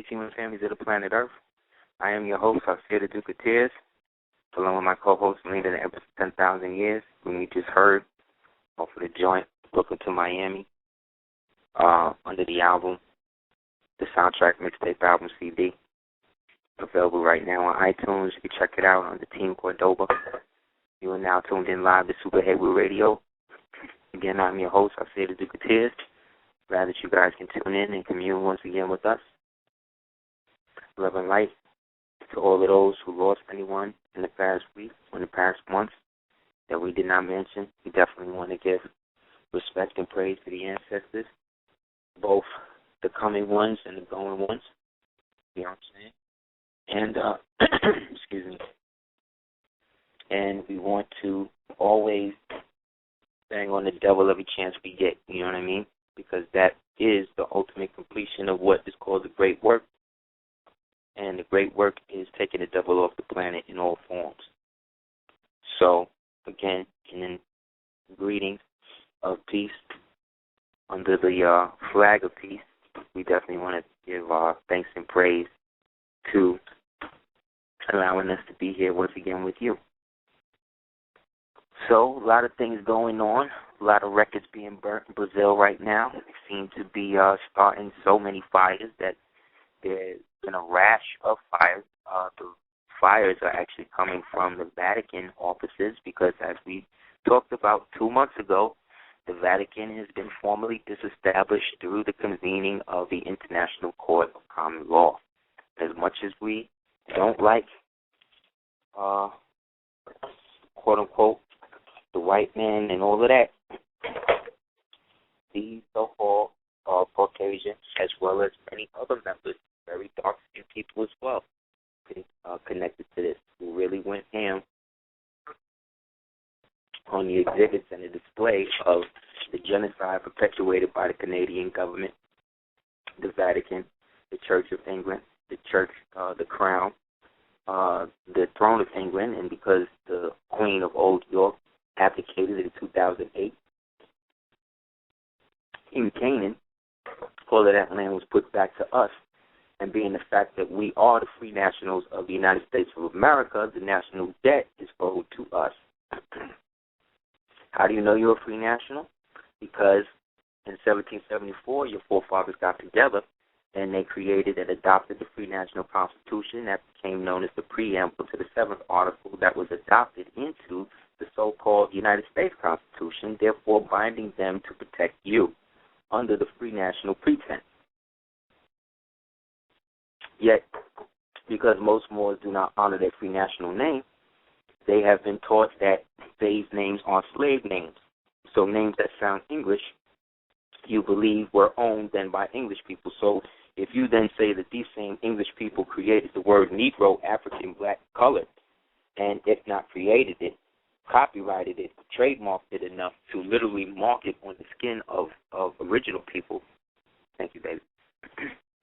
Peace, human families of the planet Earth. I am your host, Houseofel, the Duke of Tears, along with my co-host, Melinda, the Empress of 10,000 Years, whom we just heard off of the joint, Brooklyn to Miami, under the album, the soundtrack mixtape album CD, available right now on iTunes. You can check it out under Team Cordoba. You are now tuned in live to Super Heru Radio. Again, I'm your host, Houseofel, the Duke of Tears. Glad that you guys can tune in and commune once again with us. Love and light to all of those who lost anyone in the past week or in the past months that we did not mention. We definitely want to give respect and praise to the ancestors, both the coming ones and the going ones. You know what I'm saying? And, excuse me. And we want to always bang on the devil every chance we get, you know what I mean? Because that is the ultimate completion of what is called the great work. And the great work is taking the devil off the planet in all forms. So, again, in greetings of peace, under the flag of peace, we definitely want to give thanks and praise to allowing us to be here once again with you. So, a lot of things going on, a lot of records being burnt in Brazil right now. They seem to be starting so many fires that there's been a rash of fires. The fires are actually coming from the Vatican offices because, as we talked about 2 months ago, the Vatican has been formally disestablished through the convening of the International Court of Common Law. As much as we don't like, quote-unquote, the white man and all of that, these so-called Caucasian, as well as many other members, very dark-skinned people as well, connected to this, who really went ham on the exhibits and the display of the genocide perpetuated by the Canadian government, the Vatican, the Church of England, the Church, the Crown, the Throne of England, and because the Queen of Old York abdicated in 2008. In Canaan, all of that land was put back to us, and being the fact that we are the free nationals of the United States of America, the national debt is owed to us. How do you know you're a free national? Because in 1774, your forefathers got together and they created and adopted the Free National Constitution that became known as the preamble to the 7th article that was adopted into the so-called United States Constitution, therefore binding them to protect you under the free national pretense. Yet, because most Moors do not honor their free national name, they have been taught that these names are slave names. So names that sound English, you believe were owned then by English people. So if you then say that these same English people created the word Negro, African, black, colored, and if not created it, copyrighted it, trademarked it enough to literally mark it on the skin of original people, thank you, baby,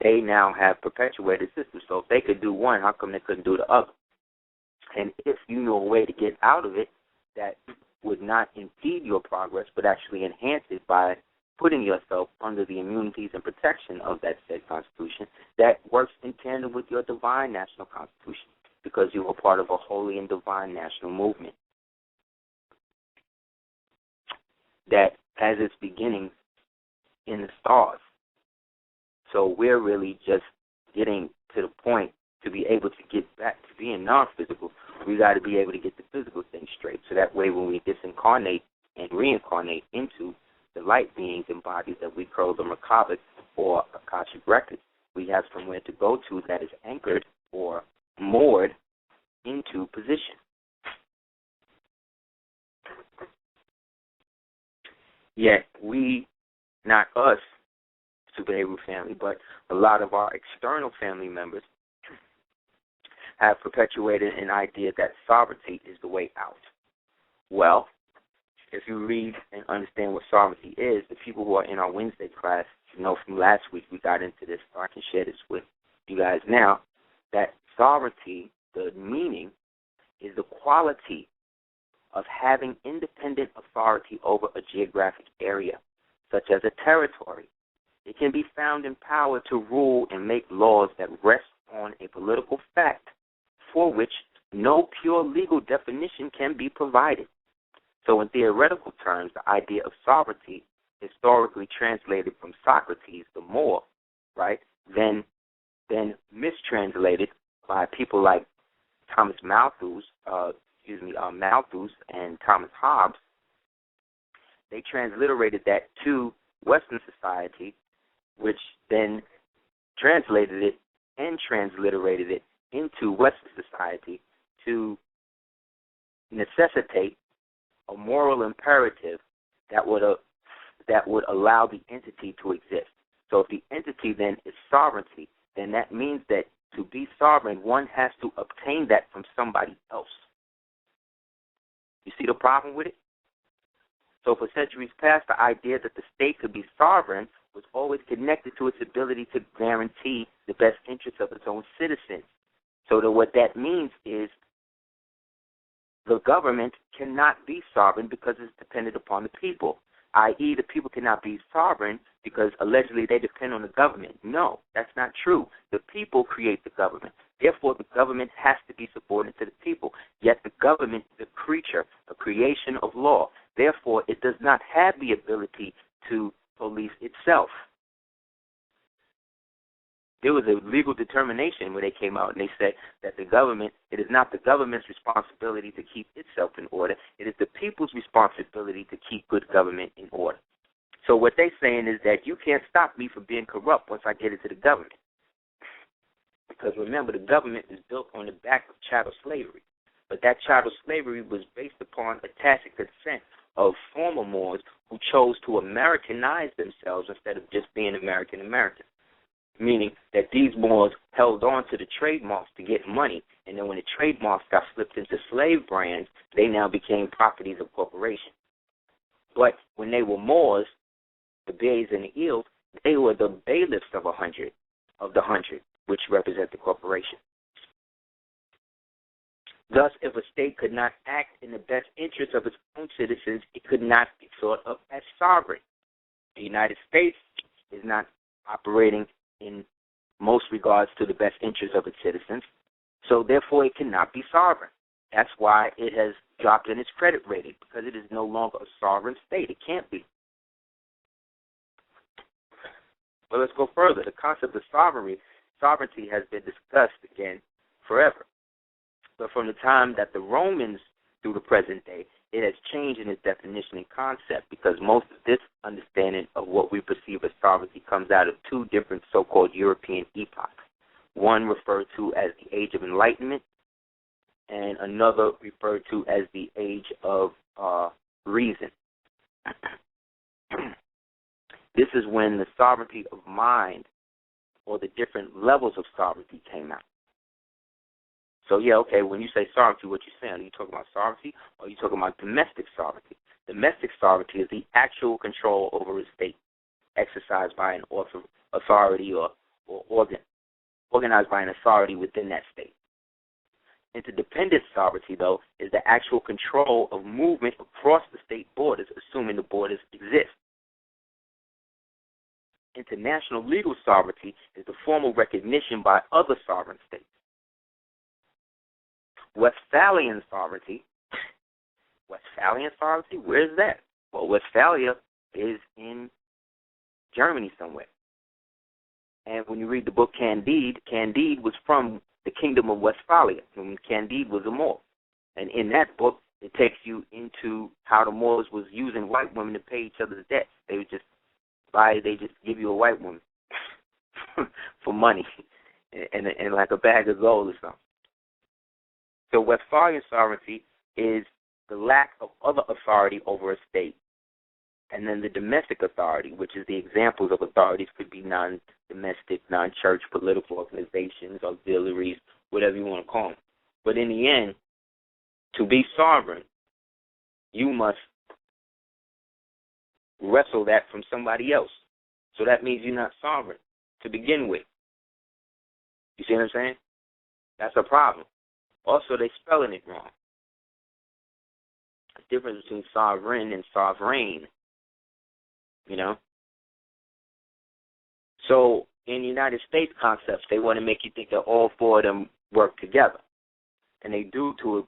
they now have perpetuated the system. So if they could do one, how come they couldn't do the other? And if you know a way to get out of it that would not impede your progress but actually enhance it by putting yourself under the immunities and protection of that said Constitution, that works in tandem with your divine national Constitution because you are part of a holy and divine national movement that has its beginnings in the stars. So we're really just getting to the point to be able to get back to being non-physical. We got to be able to get the physical thing straight. So that way when we disincarnate and reincarnate into the light beings and bodies that we call the Macabre or Akashic records, we have somewhere to go to that is anchored or moored into position. Yet we, not us, Super Heru family, but a lot of our external family members have perpetuated an idea that sovereignty is the way out. Well, if you read and understand what sovereignty is, the people who are in our Wednesday class, you know from last week we got into this, so I can share this with you guys now, that sovereignty, the meaning, is the quality of having independent authority over a geographic area, such as a territory, It can be found in power to rule and make laws that rest on a political fact for which no pure legal definition can be provided. So in theoretical terms, the idea of sovereignty, historically translated from Socrates, the Moor, right, then mistranslated by people like Thomas Malthus, Malthus and Thomas Hobbes. They transliterated that to Western society, which then translated it and transliterated it into Western society to necessitate a moral imperative that would allow the entity to exist. So if the entity then is sovereignty, then that means that to be sovereign, one has to obtain that from somebody else. You see the problem with it? So for centuries past, the idea that the state could be sovereign was always connected to its ability to guarantee the best interests of its own citizens. So that what that means is the government cannot be sovereign because it's dependent upon the people, i.e. the people cannot be sovereign because allegedly they depend on the government. No, that's not true. The people create the government. Therefore, the government has to be subordinate to the people. Yet the government is a creature, a creation of law. Therefore, it does not have the ability to police itself. There was a legal determination where they came out and they said that it is not the government's responsibility to keep itself in order. It is the people's responsibility to keep good government in order. So what they're saying is that you can't stop me from being corrupt once I get into the government. Because remember, the government is built on the back of chattel slavery. But that chattel slavery was based upon a tacit consent of former Moors who chose to Americanize themselves instead of just being American, meaning that these Moors held on to the trademarks to get money, and then when the trademarks got flipped into slave brands, they now became properties of corporations. But when they were Moors, the Bays and the Eels, they were the bailiffs of the 100, which represent the corporation. Thus, if a state could not act in the best interest of its own citizens, it could not be thought of as sovereign. The United States is not operating in most regards to the best interest of its citizens, so therefore it cannot be sovereign. That's why it has dropped in its credit rating, because it is no longer a sovereign state. It can't be. But let's go further. The concept of sovereignty has been discussed again forever. But from the time that the Romans through the present day, it has changed in its definition and concept, because most of this understanding of what we perceive as sovereignty comes out of two different so-called European epochs. One referred to as the Age of Enlightenment, and another referred to as the Age of Reason. This is when the sovereignty of mind, or the different levels of sovereignty, came out. So, yeah, okay, when you say sovereignty, what you're saying, are you talking about sovereignty or are you talking about domestic sovereignty? Domestic sovereignty is the actual control over a state exercised by an authority or organized by an authority within that state. Interdependent sovereignty, though, is the actual control of movement across the state borders, assuming the borders exist. International legal sovereignty is the formal recognition by other sovereign states. Westphalian sovereignty, where is that? Well, Westphalia is in Germany somewhere. And when you read the book Candide, Candide was from the kingdom of Westphalia, when Candide was a Moor. And in that book, it takes you into how the Moors was using white women to pay each other's debts. They would just give you a white woman for money and like a bag of gold or something. So Westphalian sovereignty is the lack of other authority over a state. And then the domestic authority, which is the examples of authorities, could be non-domestic, non-church, political organizations, auxiliaries, whatever you want to call them. But in the end, to be sovereign, you must wrestle that from somebody else. So that means you're not sovereign to begin with. You see what I'm saying? That's a problem. Also, they're spelling it wrong. The difference between sovereign and sovereign, you know? So in the United States concepts, they want to make you think that all four of them work together, and they do to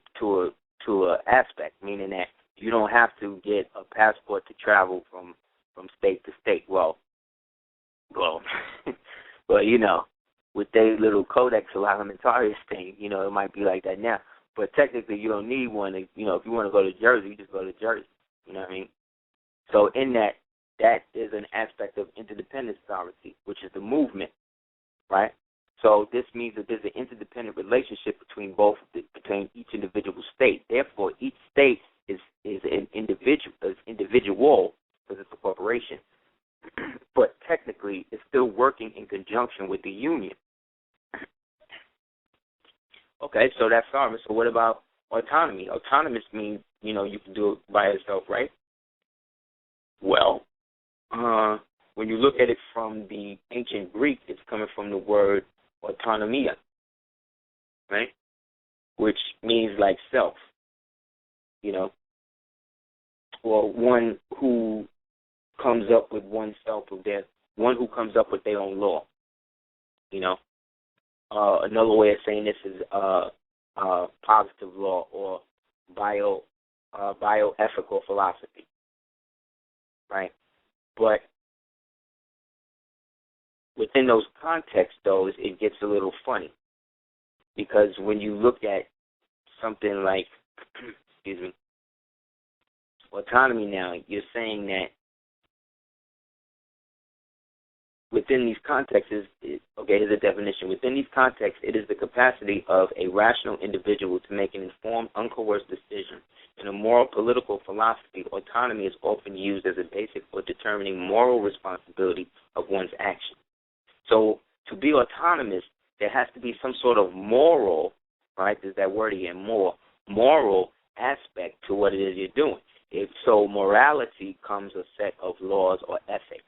a aspect, meaning that you don't have to get a passport to travel from state to state. Well, well, with their little Codex Alimentarius thing, it might be like that now. But technically, you don't need one. If you want to go to Jersey, you just go to Jersey. You know what I mean? So in that is an aspect of interdependent sovereignty, which is the movement, right? So this means that there's an interdependent relationship between each individual state. Therefore, each state is an individual because it's a corporation, but technically it's still working in conjunction with the union. Okay, so that's sovereign. So what about autonomy? Autonomous means, you can do it by yourself, right? Well, when you look at it from the ancient Greek, it's coming from the word autonomia, right? Which means like self, or one who comes up with oneself one who comes up with their own law, Another way of saying this is positive law or bioethical philosophy, right? But within those contexts, though, it gets a little funny because when you look at something like, autonomy now, you're saying that within these contexts, here's a definition. Within these contexts, it is the capacity of a rational individual to make an informed, uncoerced decision. In a moral political philosophy, autonomy is often used as a basic for determining moral responsibility of one's actions. So to be autonomous, there has to be some sort of moral, right? There's that word again, moral aspect to what it is you're doing. If so, morality comes a set of laws or ethics.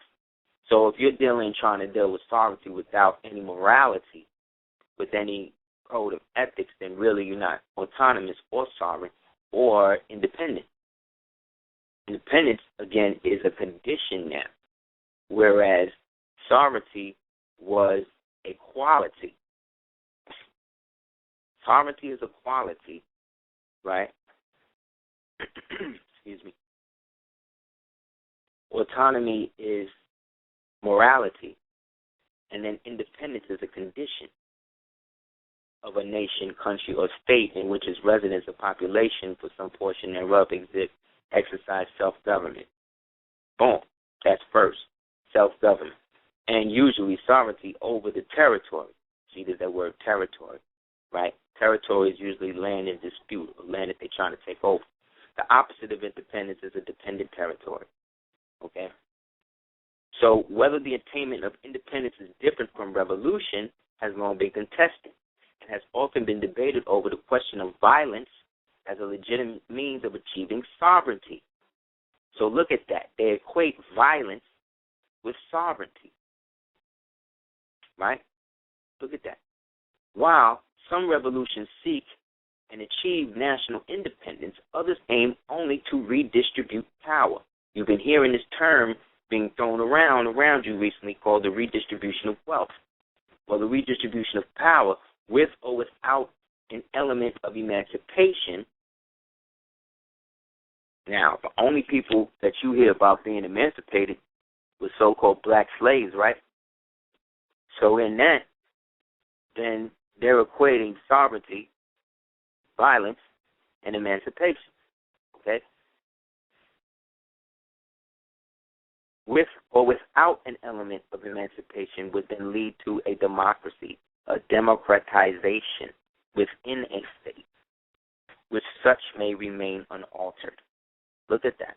So if you're trying to deal with sovereignty without any morality, with any code of ethics, then really you're not autonomous or sovereign or independent. Independence, again, is a condition now, whereas sovereignty was a quality. Sovereignty is a quality, right? Excuse me. Autonomy is morality, and then independence is a condition of a nation, country, or state in which its residents or population, for some portion thereof, exercise self-government. Boom. That's first, self-government. And usually sovereignty over the territory. See, there's that word territory, right? Territory is usually land in dispute, or land that they're trying to take over. The opposite of independence is a dependent territory, okay? So whether the attainment of independence is different from revolution has long been contested and has often been debated over the question of violence as a legitimate means of achieving sovereignty. So look at that. They equate violence with sovereignty, right? Look at that. While some revolutions seek and achieve national independence, others aim only to redistribute power. You've been hearing this term being thrown around you recently called the redistribution of wealth, or the redistribution of power with or without an element of emancipation. Now, the only people that you hear about being emancipated were so-called black slaves, right? So in that, then they're equating sovereignty, violence, and emancipation, okay? With or without an element of emancipation would then lead to a democracy, a democratization within a state, which such may remain unaltered. Look at that.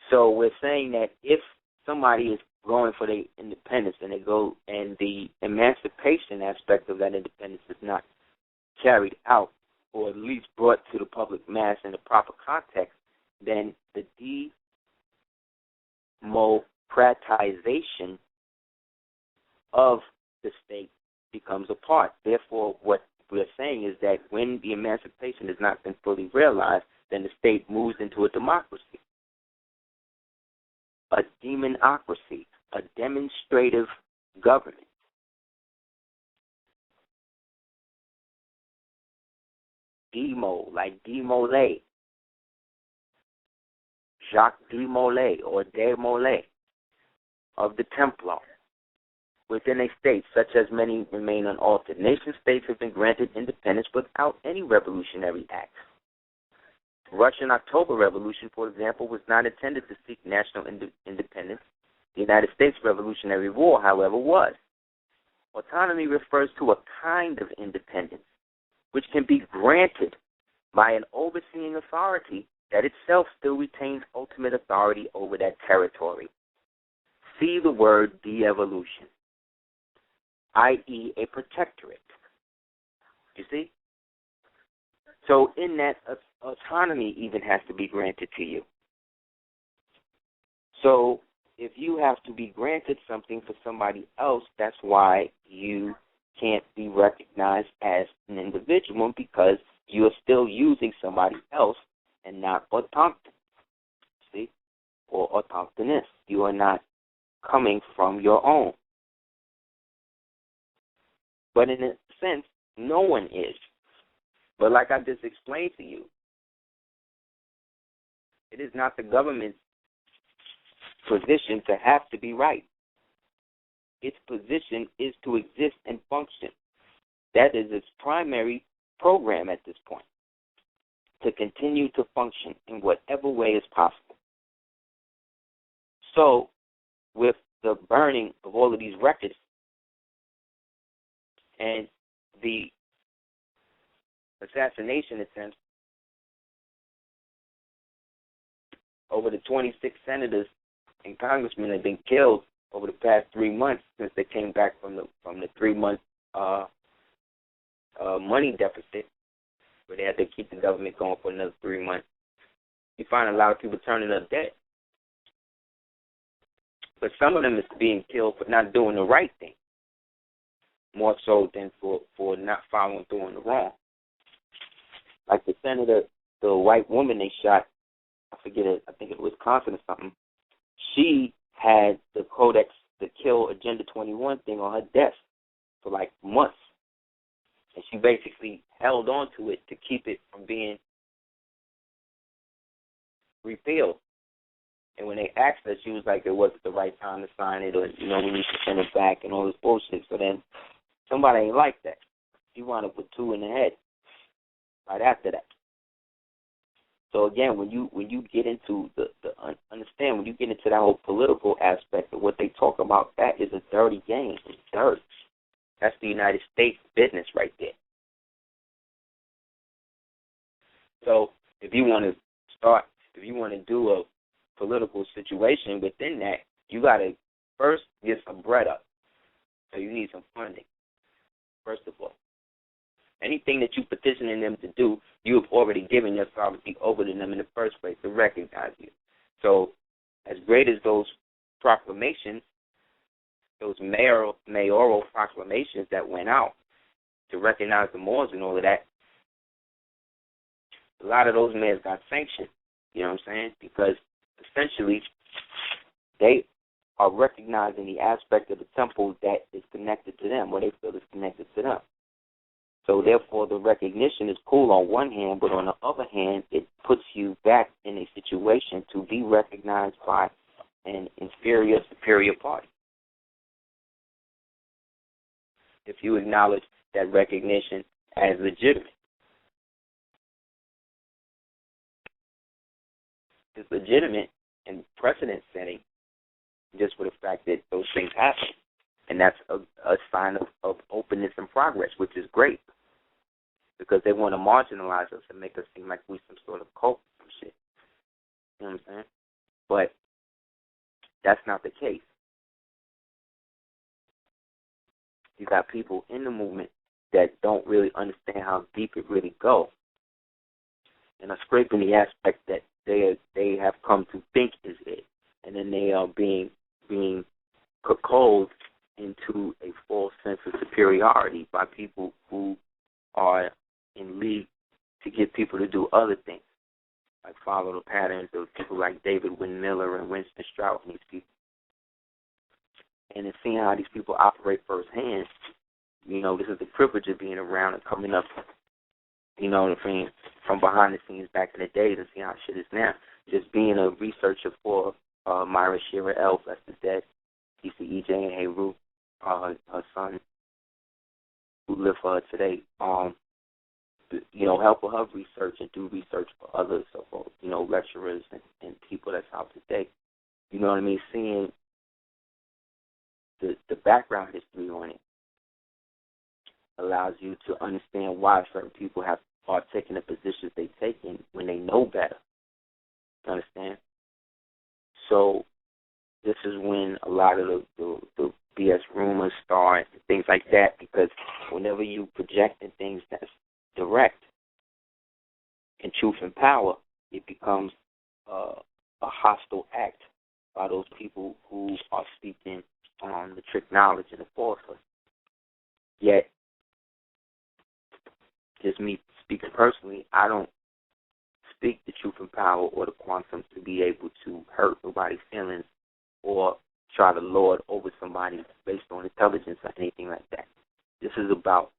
So we're saying that if somebody is going for their independence and they go and the emancipation aspect of that independence is not carried out or at least brought to the public mass in the proper context, then the democratization of the state becomes a part. Therefore, what we're saying is that when the emancipation has not been fully realized, then the state moves into a democracy, a demonocracy, a demonstrative government. Demo, like Demolay, Jacques Demolay or Demolay of the Templar within a state, such as many remain unaltered. Nation states have been granted independence without any revolutionary acts. The Russian October Revolution, for example, was not intended to seek national independence. The United States Revolutionary War, however, was. Autonomy refers to a kind of independence which can be granted by an overseeing authority that itself still retains ultimate authority over that territory. See the word de-evolution, i.e. a protectorate. You see? So in that, autonomy even has to be granted to you. So if you have to be granted something for somebody else, that's why you can't be recognized as an individual, because you are still using somebody else and not autochthon, see, or autochthonous. You are not coming from your own. But in a sense, no one is. But like I just explained to you, it is not the government's position to have to be right. Its position is to exist and function. That is its primary program at this point, to continue to function in whatever way is possible. So, with the burning of all of these records and the assassination attempts over the 26 senators and congressmen that have been killed over the past 3 months since they came back from the 3-month money deficit, where they had to keep the government going for another 3 months. You find a lot of people turning up dead. But some of them is being killed for not doing the right thing, more so than for not following through on the wrong. Like the senator, the white woman they shot, I forget it, I think it was Wisconsin or something, she had the Codex, the Kill Agenda 21 thing on her desk for like months. And she basically held on to it to keep it from being repealed. And when they asked her, she was like, it wasn't the right time to sign it, or, we need to send it back and all this bullshit. So then somebody ain't like that. She wound up with 2 in the head right after that. So again, when you get into understand, when you get into that whole political aspect of what they talk about, that is a dirty game. It's dirt. That's the United States business right there. So if you want to do a political situation within that, you got to first get some bread up. So you need some funding, first of all. Anything that you petitioning them to do, you have already given your sovereignty over to them in the first place to recognize you. So as great as those proclamations, those mayoral proclamations that went out to recognize the Moors and all of that, a lot of those mayors got sanctioned, you know what I'm saying? Because essentially they are recognizing the aspect of the temple that is connected to them, or they feel is connected to them. So therefore the recognition is cool on one hand, but on the other hand, it puts you back in a situation to be recognized by an inferior, superior party. If you acknowledge that recognition as legitimate. It's legitimate and precedent setting just for the fact that those things happen. And that's a sign of openness and progress, which is great. Because they want to marginalize us and make us seem like we're some sort of cult or some shit. You know what I'm saying? But that's not the case. You got people in the movement that don't really understand how deep it really goes, and are scraping the aspect that they have come to think is it, and then they are being cuckolded into a false sense of superiority by people who are in league to get people to do other things, like follow the patterns of people like David Wynn Miller and Winston Strout and these people. And in seeing how these people operate firsthand, this is the privilege of being around and coming up, from behind the scenes back in the days and seeing how shit is now. Just being a researcher for Myra Shearer Elf, that's the dead, TCEJ and Heru, her son, who live for her today. Help with her research and do research for others, so lecturers and people that's out today. You know what I mean? Seeing the background history on it allows you to understand why certain people are taking the positions they take in when they know better. You understand? So this is when a lot of the BS rumors start and things like that, because whenever you projecting things that's direct and truth and power, it becomes a hostile act by those people who are speaking on the trick knowledge and the falsehood. Yet, just me speaking personally, I don't speak the truth and power or the quantum to be able to hurt nobody's feelings or try to lord over somebody based on intelligence or anything like that. This is about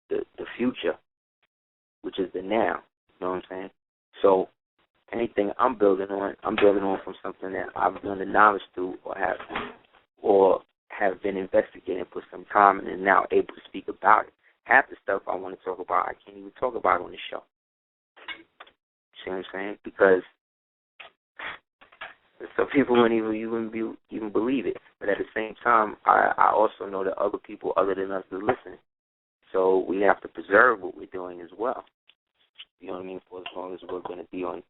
the future, which is the now. You know what I'm saying? So anything I'm building on from something that I've done the knowledge to or have been investigating for some time and am now able to speak about it. Half the stuff I want to talk about, I can't even talk about on the show. See what I'm saying? Because some people wouldn't even believe it. But at the same time, I also know that other people other than us are listening. So we have to preserve what we're doing as well. You know what I mean? For as long as we're going to be on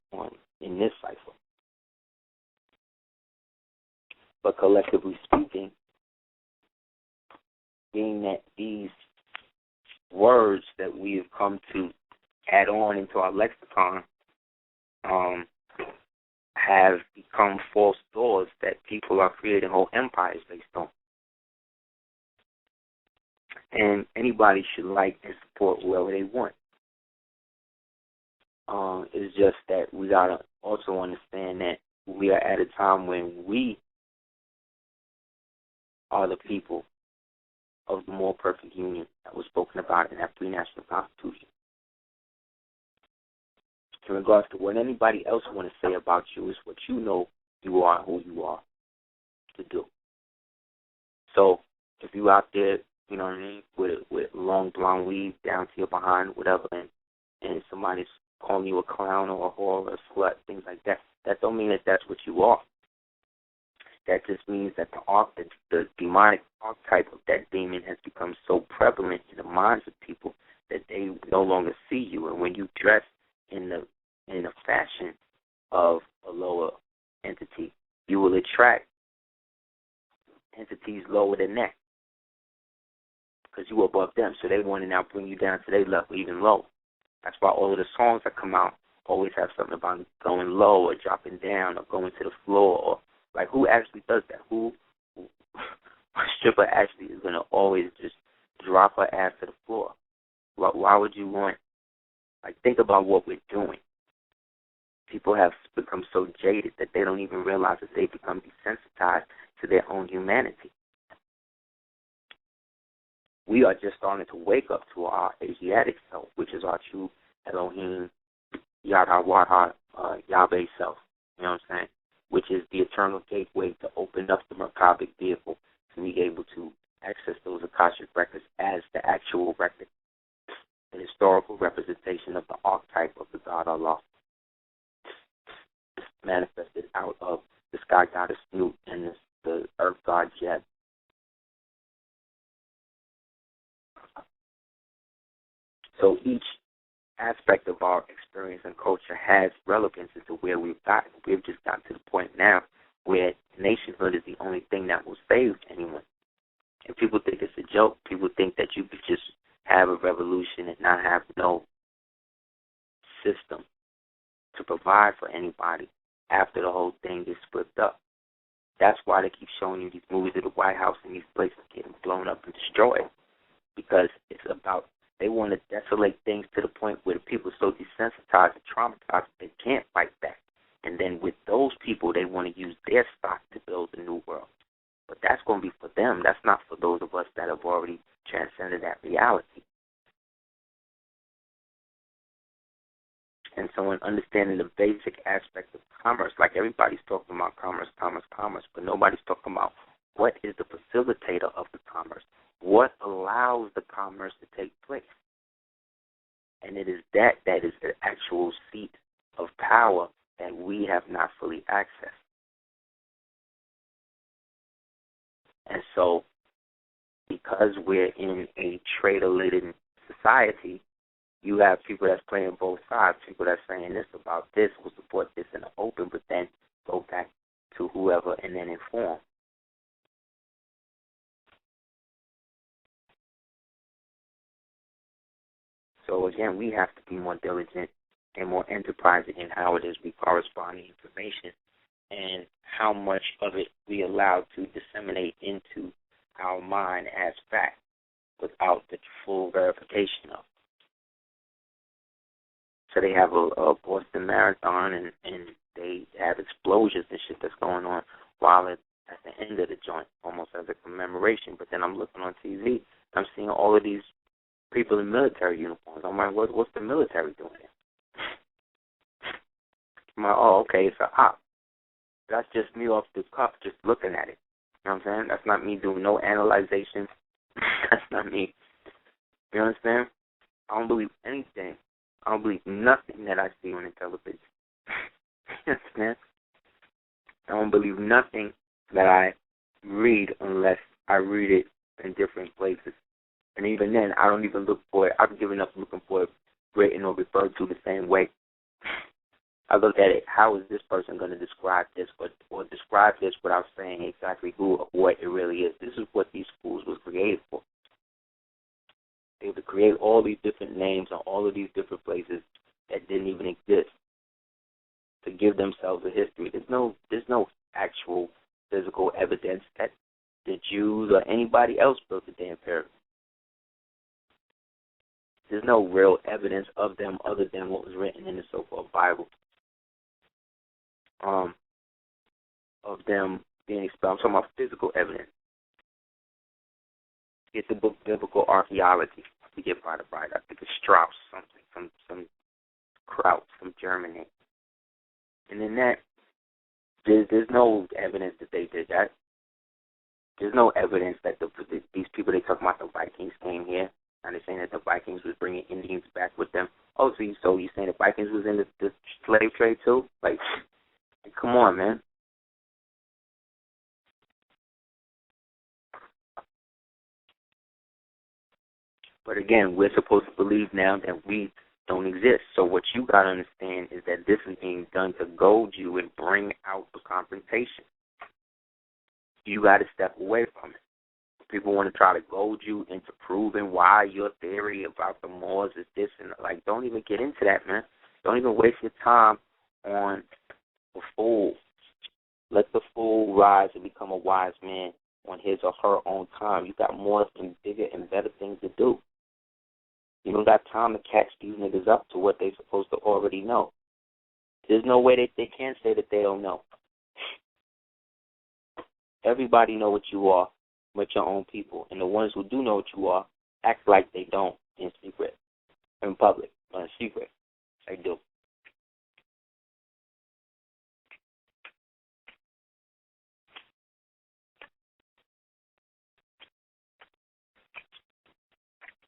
in this cycle. But collectively speaking, being that these words that we have come to add on into our lexicon have become false doors that people are creating whole empires based on. And anybody should like and support whoever they want. It's just that we got to also understand that we are at a time when we are the people of the more perfect union that was spoken about in that free national constitution. In regards to what anybody else want to say about you is what you know you are and who you are to do. So if you out there, you know what I mean, with long blonde weave down to your behind, whatever, and somebody's calling you a clown or a whore or a slut, things like that, that don't mean that that's what you are. That just means that the demonic archetype of that demon has become so prevalent in the minds of people that they no longer see you. And when you dress in the fashion of a lower entity, you will attract entities lower than that because you are above them. So they want to now bring you down to their level, even lower. That's why all of the songs that come out always have something about going low or dropping down or going to the floor. Or like, who actually does that? A stripper actually is going to always just drop her ass to the floor. Why would you want? Like, think about what we're doing. People have become so jaded that they don't even realize that they become desensitized to their own humanity. We are just starting to wake up to our Asiatic self, which is our true Elohim, Yada Wada, Yahweh self, you know what I'm saying? Which is the eternal gateway to open up the Merkabic vehicle to be able to access those Akashic records as the actual record, an historical representation of the archetype of the God Allah, manifested out of the sky goddess Nut and the earth god Jeb. So each aspect of our experience and culture has relevance into where we've gotten. We've just gotten to the point now where nationhood is the only thing that will save anyone. And people think it's a joke. People think that you could just have a revolution and not have no system to provide for anybody after the whole thing gets flipped up. That's why they keep showing you these movies of the White House and these places getting blown up and destroyed, because it's about, they want to desolate things to the point where the people are so desensitized and traumatized that they can't fight back. And then with those people, they want to use their stock to build a new world. But that's going to be for them. That's not for those of us that have already transcended that reality. And so in understanding the basic aspect of commerce, like everybody's talking about commerce, but nobody's talking about what is the facilitator of the commerce, what allows the commerce to take place. And it is that is the actual seat of power that we have not fully accessed. And so because we're in a trader-laden society, you have people that's playing both sides, people that's saying this about this, will support this in the open, but then go back to whoever and then inform. So again, we have to be more diligent and more enterprising in how it is we correspond the information and how much of it we allow to disseminate into our mind as fact without the full verification of it. So they have a Boston Marathon and they have explosions and shit that's going on while it's at the end of the joint, almost as a commemoration. But then I'm looking on TV, I'm seeing all of these people in military uniforms. I'm like, what's the military doing here? I'm like, oh, okay, it's a op. That's just me off the cuff just looking at it. You know what I'm saying? That's not me doing no analyzation. That's not me. You understand? I don't believe anything. I don't believe nothing that I see on the television. You understand? I don't believe nothing that I read unless I read it in different places. And even then, I don't even look for it. I've given up looking for it written or referred to the same way. I look at it, how is this person going to describe this or describe this without saying exactly who or what it really is. This is what these schools was created for. They would create all these different names on all of these different places that didn't even exist to give themselves a history. There's no actual physical evidence that the Jews or anybody else built the damn pyramid. There's no real evidence of them other than what was written in the so-called Bible. Of them being expelled. I'm talking about physical evidence. Get the book Biblical Archaeology. We get part of right. I think it's Strauss, something, some Kraut from Germany. And in that, there's no evidence that they did that. There's no evidence that these people they talk about the Vikings came here. And they're saying that the Vikings was bringing Indians back with them. Oh, so you saying the Vikings was in the slave trade too? Like, come on, man. But again, we're supposed to believe now that we don't exist. So what you got to understand is that this is being done to goad you and bring out the confrontation. You got to step away from it. People want to try to goad you into proving why your theory about the Moors is this and like. Don't even get into that, man. Don't even waste your time on the fool. Let the fool rise and become a wise man on his or her own time. You got more and bigger and better things to do. You don't got time to catch these niggas up to what they're supposed to already know. There's no way they can't say that they don't know. Everybody know what you are with your own people. And the ones who do know what you are act like they don't in secret, in public, but in secret. They do.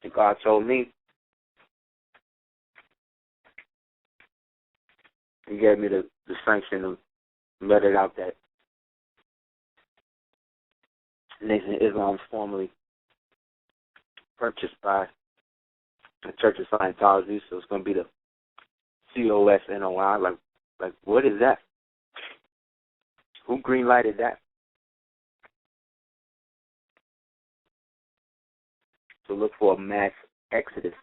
And God told me, He gave me the sanction to let it out that Nation of Islam is formally purchased by the Church of Scientology, so it's going to be the COSNOI. Like, what is that? Who green-lighted that? To look for a mass exodus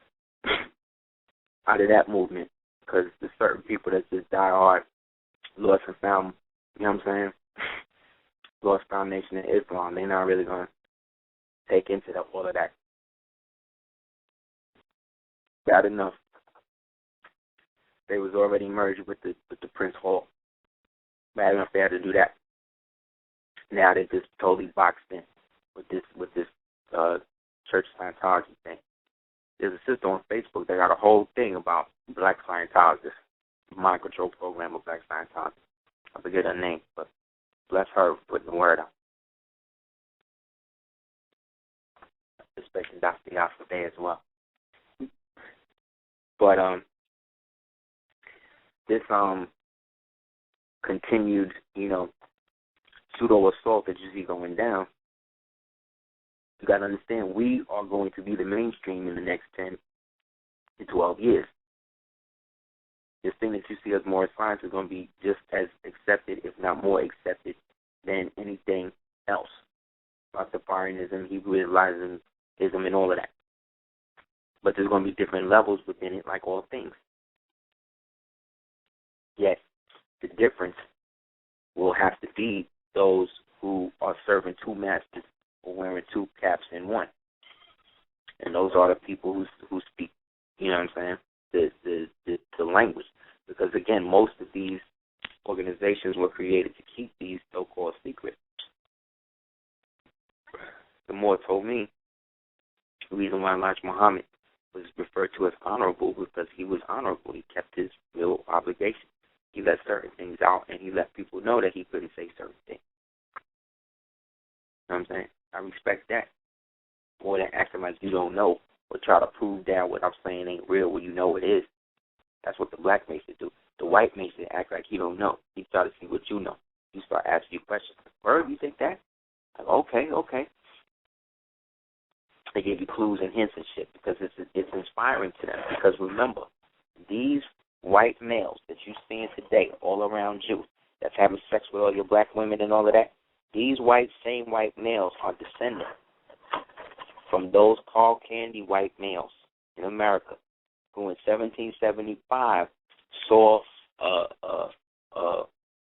out of that movement, because there's certain people that just die hard, lost and found, you know what I'm saying? Lost foundation in Islam. They're not really going to take into all of that. Bad enough. They was already merged with the Prince Hall. Bad enough they had to do that. Now they're just totally boxed in with this church Scientology thing. There's a sister on Facebook that got a whole thing about black Scientologists, mind control program of black Scientologists. I forget her name, but bless her for putting the word out. Especially Dr. Yasser Day as well. But this continued, pseudo assault that you see going down, you got to understand we are going to be the mainstream in the next 10 to 12 years. This thing that you see as moral science is going to be just as accepted, if not more accepted, than anything else. Rastafarianism, Hebrew Israelism, and all of that. But there's going to be different levels within it, like all things. Yet, the difference will have to be those who are serving two masters or wearing two caps in one. And those are the people who speak, the language. Because, again, most of these organizations were created to keep these so-called secrets. The Moor told me the reason why Elijah Muhammad was referred to as honorable because he was honorable. He kept his real obligation. He let certain things out, and he let people know that he couldn't say certain things. You know what I'm saying? I respect that. More than acting like you don't know or try to prove that what I'm saying ain't real when you know it is. That's what the black Mason do. The white Mason act like he don't know. He try to see what you know. You start asking you questions. Bird, you think that? Like, okay. They give you clues and hints and shit because it's inspiring to them. Because remember, these white males that you're seeing today all around you that's having sex with all your black women and all of that, these same white males are descended from those Carl Candy white males in America who in 1775 saw a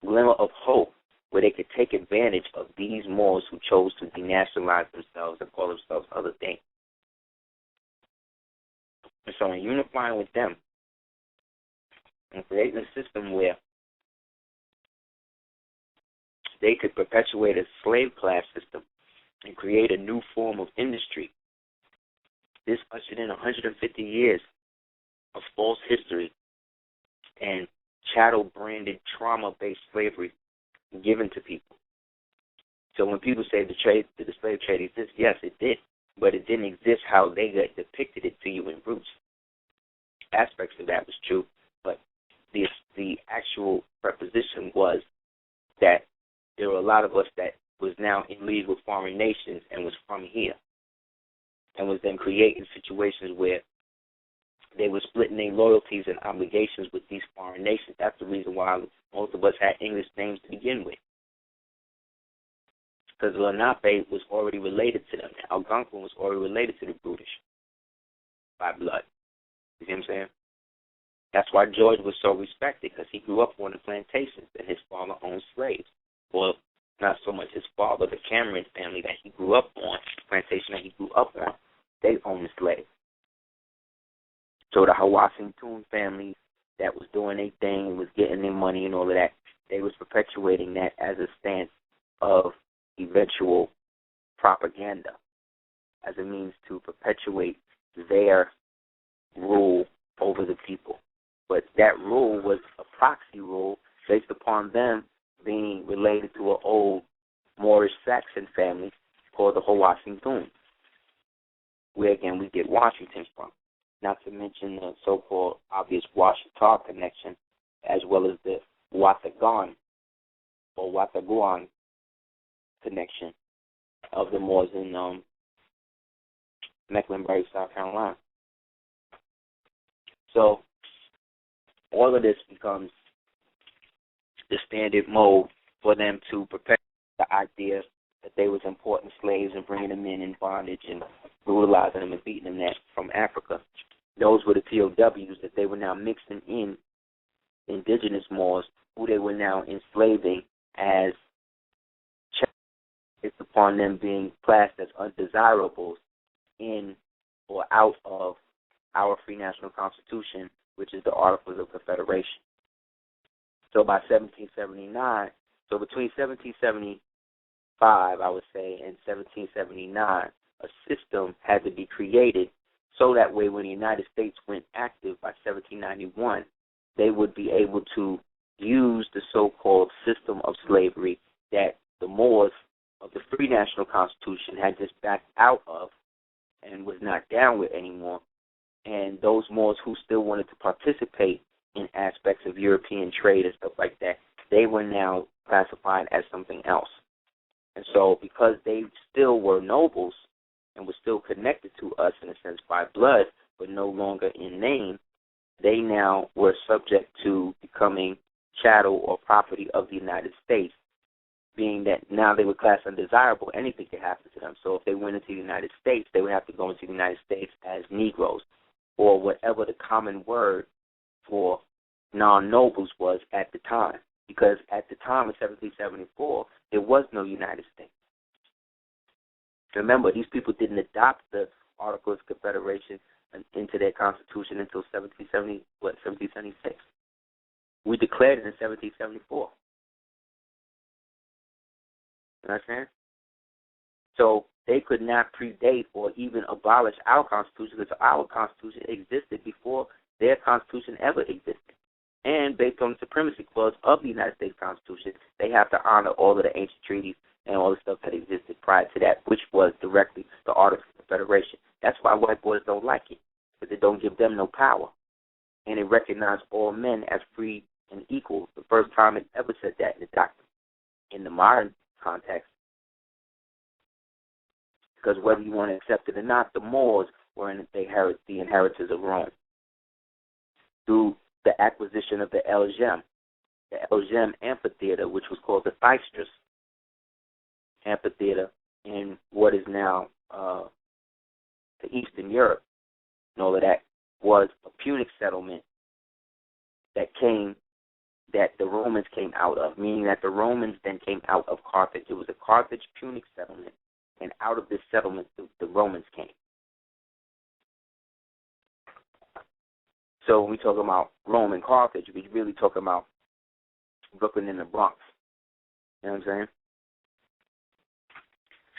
glimmer of hope where they could take advantage of these Moors who chose to denationalize themselves and call themselves other things. And so in unifying with them and creating a system where they could perpetuate a slave class system and create a new form of industry, this ushered in 150 years of false history and chattel-branded trauma-based slavery given to people. So when people say the slave trade exists, yes, it did, but it didn't exist how they depicted it to you in Roots. Aspects of that was true, but the actual preposition was that there were a lot of us that was now in league with foreign nations and was from here and was then creating situations where they were splitting their loyalties and obligations with these foreign nations. That's the reason why most of us had English names to begin with. Because Lenape was already related to them. Algonquin was already related to the British by blood. You see what I'm saying? That's why George was so respected, because he grew up on the plantations and his father owned slaves. Well, not so much his father, the Cameron family that he grew up on, the plantation that he grew up on, they owned the slaves. So the Hawasingtoon family that was doing their thing and was getting their money and all of that, they was perpetuating that as a stance of eventual propaganda, as a means to perpetuate their rule over the people. But that rule was a proxy rule based upon them being related to an old Moorish Saxon family called the Hawasingtoon, where, again, we get Washington from. Not to mention the so-called obvious Washita connection, as well as the Watagan or Wataguan connection of the Moors in Mecklenburg, South Carolina. So all of this becomes the standard mode for them to perpetuate the idea that they was important slaves and bringing them in bondage and brutalizing them and beating them from Africa. Those were the POWs that they were now mixing in indigenous Moors, who they were now enslaving as it's upon them being classed as undesirables in or out of our free national constitution, which is the Articles of Confederation. So by 1779, so between 1779 I would say, in 1779, a system had to be created so that way when the United States went active by 1791, they would be able to use the so-called system of slavery that the Moors of the Free National Constitution had just backed out of and was not down with anymore. And those Moors who still wanted to participate in aspects of European trade and stuff like that, they were now classified as something else. And so because they still were nobles and were still connected to us in a sense by blood, but no longer in name, they now were subject to becoming chattel or property of the United States, being that now they were classed undesirable. Anything could happen to them. So if they went into the United States, they would have to go into the United States as Negroes, or whatever the common word for non-nobles was at the time. Because at the time of 1774, there was no United States. Remember, these people didn't adopt the Articles of Confederation into their Constitution until 1776. We declared it in 1774. You understand? So they could not predate or even abolish our Constitution because our Constitution existed before their Constitution ever existed. And based on the Supremacy Clause of the United States Constitution, they have to honor all of the ancient treaties and all the stuff that existed prior to that, which was directly the Articles of Confederation. That's why white boys don't like it, because it don't give them no power. And it recognized all men as free and equal. The first time it ever said that in the doctrine. In the modern context, because whether you want to accept it or not, the Moors were the inheritors of Rome through the acquisition of the El Gem Amphitheater, which was called the Thystris Amphitheater in what is now the Eastern Europe, and all of that, was a Punic settlement that the Romans came out of, meaning that the Romans then came out of Carthage. It was a Carthage-Punic settlement, and out of this settlement, the Romans came. So when we talk about Rome and Carthage, we really talk about Brooklyn and the Bronx. You know what I'm saying?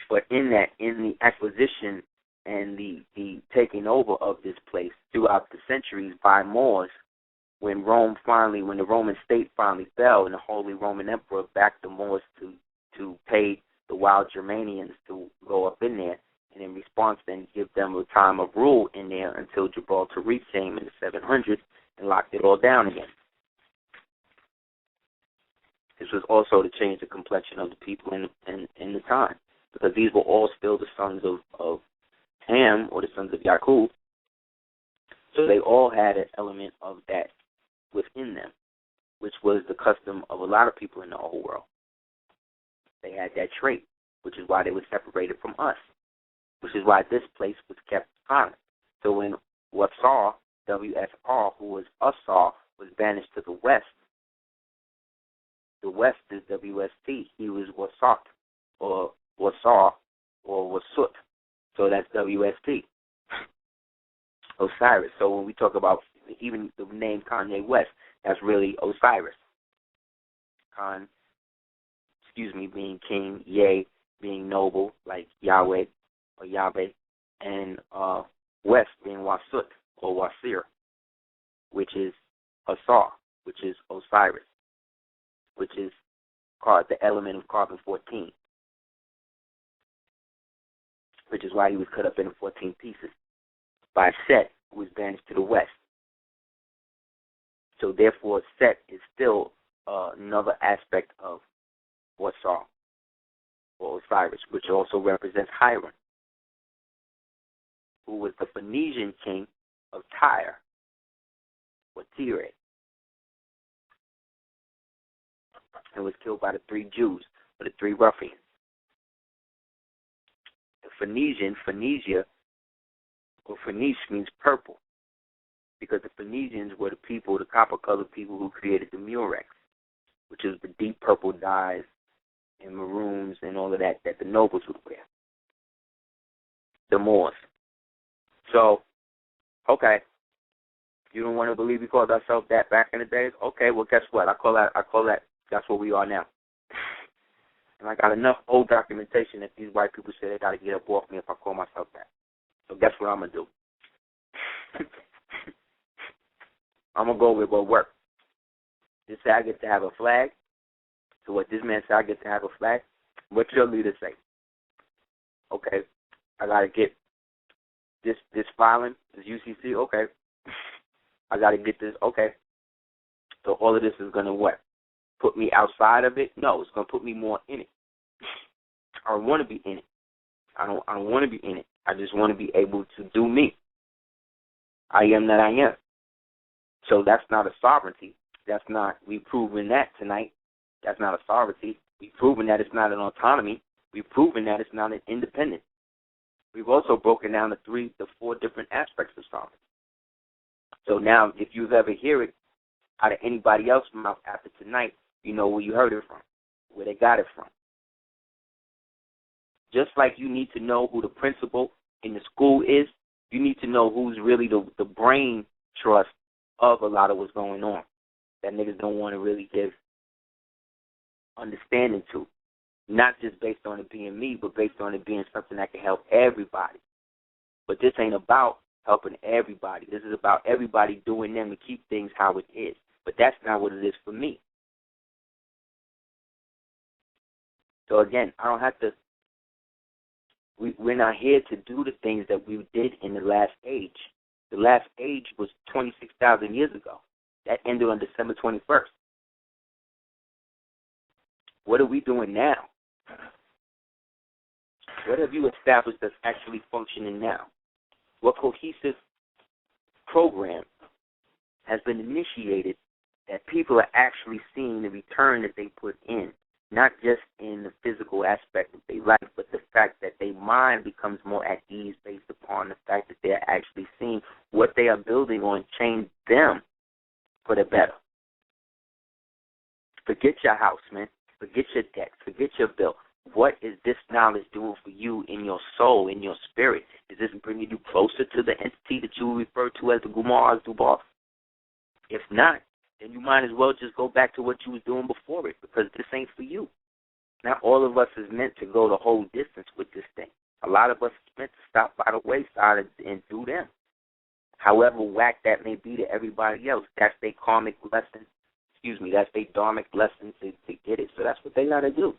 But in the acquisition and the taking over of this place throughout the centuries by Moors, when the Roman state finally fell and the Holy Roman Emperor backed the Moors to pay the wild Germanians to go up in there, and in response then give them a time of rule in there until Gibraltar came in the 700s and locked it all down again. This was also to change the complexion of the people in the time, because these were all still the sons of Ham, or the sons of Yaqub. So they all had an element of that within them, which was the custom of a lot of people in the old world. They had that trait, which is why they were separated from us, which is why this place was kept silent. So when Wasar, WSR, who was Asar, was banished to the west is WST. He was Wasat, or Wasar, or Wasut. So that's WST. Osiris. So when we talk about even the name Kanye West, that's really Osiris. Khan, being king, Ye being noble, like Yahweh or Yahweh, and West being Wasut or Wasir, which is Asar, which is Osiris, which is the element of carbon-14, which is why he was cut up into 14 pieces by Set, who was banished to the west. So therefore, Set is still another aspect of Wasar, or Osiris, which also represents Hiram, who was the Phoenician king of Tyre, or Tyre, and was killed by the 3 Jews, or the 3 ruffians. The Phoenicia, or Phoenice means purple, because the Phoenicians were the people, the copper-colored people who created the murex, which is the deep purple dyes and maroons and all of that the nobles would wear. The Moors. So, okay, you don't want to believe we called ourselves that back in the days? Okay, well, guess what? I call that that's what we are now. And I got enough old documentation that these white people say they got to get up off me if I call myself that. So guess what I'm going to do? I'm going to go with what works. This say I get to have a flag. So what this man said, I get to have a flag. What your leader say? Okay, I got to get this filing, this UCC, okay. I got to get this, okay. So all of this is going to what? Put me outside of it? No, it's going to put me more in it. I want to be in it. I don't want to be in it. I just want to be able to do me. I am that I am. So that's not a sovereignty. That's not, we've proven that tonight. That's not a sovereignty. We've proven that it's not an autonomy. We've proven that it's not an independence. We've also broken down the 4 different aspects of sovereignty. So now, if you've ever hear it out of anybody else's mouth after tonight, you know where you heard it from, where they got it from. Just like you need to know who the principal in the school is, you need to know who's really the brain trust of a lot of what's going on that niggas don't want to really give understanding to. Not just based on it being me, but based on it being something that can help everybody. But this ain't about helping everybody. This is about everybody doing them to keep things how it is. But that's not what it is for me. So again, I don't have to, we're not here to do the things that we did in the last age. The last age was 26,000 years ago. That ended on December 21st. What are we doing now? What have you established that's actually functioning now? What cohesive program has been initiated that people are actually seeing the return that they put in, not just in the physical aspect of their life, but the fact that their mind becomes more at ease based upon the fact that they're actually seeing what they are building on change them for the better. Forget your house, man. Forget your debt. Forget your bill. What is this knowledge doing for you in your soul, in your spirit? Is this bringing you closer to the entity that you refer to as the Gumar Zubar? If not, then you might as well just go back to what you was doing before it, because this ain't for you. Not all of us is meant to go the whole distance with this thing. A lot of us is meant to stop by the wayside and do them. However whack that may be to everybody else, that's their karmic lesson. That's their dharmic lesson to get it. So that's what they got to do.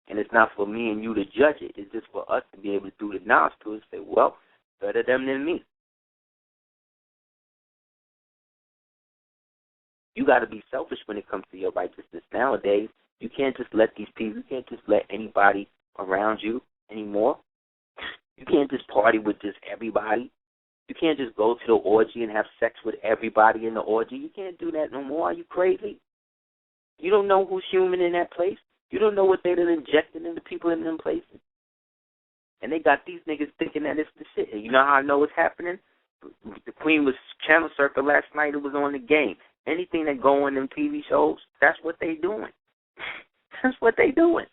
And it's not for me and you to judge it. It's just for us to be able to do the knowledge to it and say, well, better them than me. You got to be selfish when it comes to your righteousness nowadays. You can't just let these people, you can't just let anybody around you anymore. You can't just party with just everybody. You can't just go to the orgy and have sex with everybody in the orgy. You can't do that no more. Are you crazy? You don't know who's human in that place. You don't know what they're injecting into people in them places. And they got these niggas thinking that it's the shit. And you know how I know it's happening? The Queen was channel surfing last night. It was on the game. Anything that go on them TV shows, that's what they doing. That's what they doing.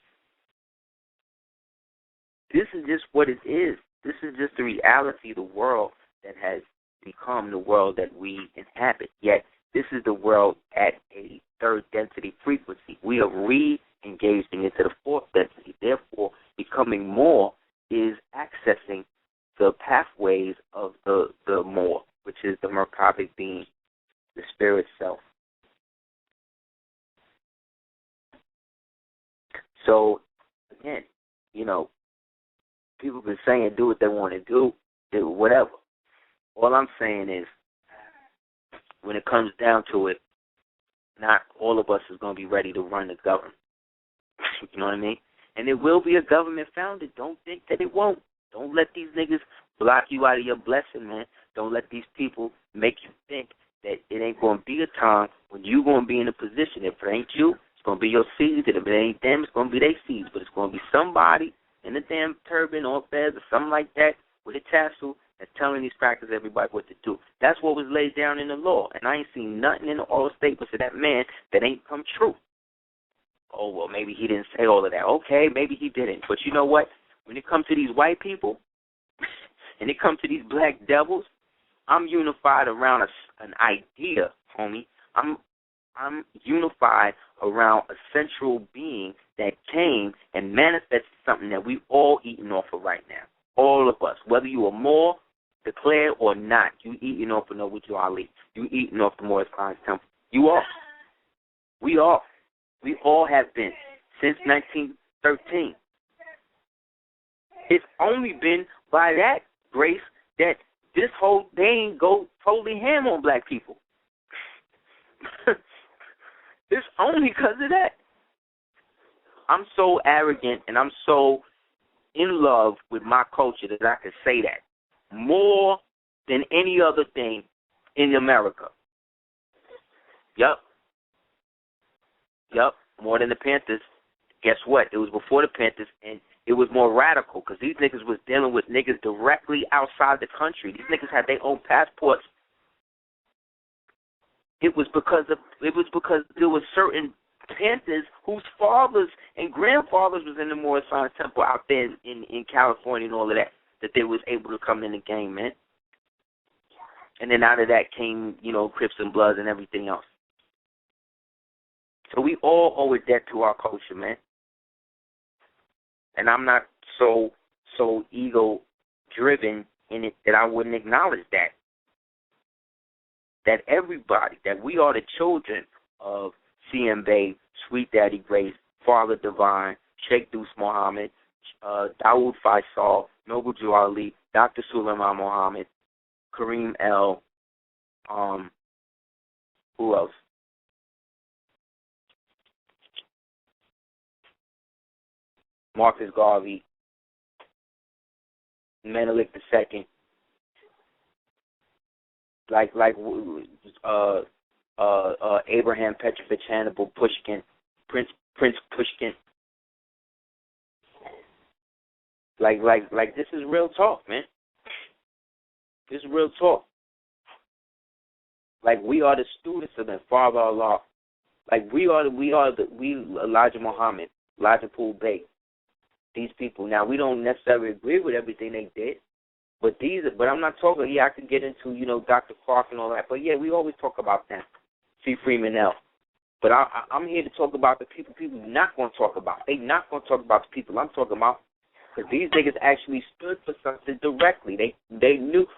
This is just what it is. This is just the reality of the world that has become the world that we inhabit. Yet, this is the world at a third density frequency. We are re-engaging into the fourth density. Therefore, becoming more is accessing the pathways of the more, which is the Merkabic being, the spirit self. So, again, people have been saying do what they want to do whatever. All I'm saying is, when it comes down to it, not all of us is going to be ready to run the government. You know what I mean? And there will be a government founded. Don't think that it won't. Don't let these niggas block you out of your blessing, man. Don't let these people make you think that it ain't going to be a time when you're going to be in a position. If it ain't you, it's going to be your seeds. And if it ain't them, it's going to be their seeds. But it's going to be somebody in a damn turban or fez or something like that with a tassel that's telling these crackers everybody what to do. That's what was laid down in the law. And I ain't seen nothing in the oral statements of that man that ain't come true. Oh, well, maybe he didn't say all of that. Okay, maybe he didn't. But you know what? When it comes to these white people and it comes to these black devils, I'm unified around an idea, homie. I'm unified around a central being that came and manifested something that we all eating off of right now. All of us, whether you are more declared or not, you eating off of Radio-Aseer. You eating off the Moorally Temple. You are. We are. We all have been since 1913. It's only been by that grace that this whole thing go totally ham on black people. It's only because of that. I'm so arrogant and I'm so in love with my culture that I can say that more than any other thing in America. Yup. More than the Panthers. Guess what? It was before the Panthers, and it was more radical because these niggas was dealing with niggas directly outside the country. These niggas had their own passports. It was because there were certain Panthers whose fathers and grandfathers was in the Moorally Temple out there in California and all of that they was able to come in the game, man. And then out of that came, Crips and Bloods and everything else. So we all owe a debt to our culture, man. And I'm not so ego-driven in it that I wouldn't acknowledge that. That everybody, that we are the children of CM Bay, Sweet Daddy Grace, Father Divine, Sheikh Deuce Muhammad, Dawood Faisal, Noble Jew Ali, Dr. Suleiman Muhammad, Kareem L. Who else? Marcus Garvey, Menelik II, like Abraham Petrovich Hannibal Pushkin, Prince Pushkin. Like this is real talk, man. This is real talk. Like we are the students of the Father Allah. Like we Elijah Muhammad, Elijah Poole Bey. These people. Now we don't necessarily agree with everything they did, but I'm not talking. Yeah, I could get into Dr. Clark and all that, but yeah, we always talk about them. C. Freeman L. But I'm here to talk about the people not going to talk about. They not going to talk about the people I'm talking about, because these niggas actually stood for something directly. They knew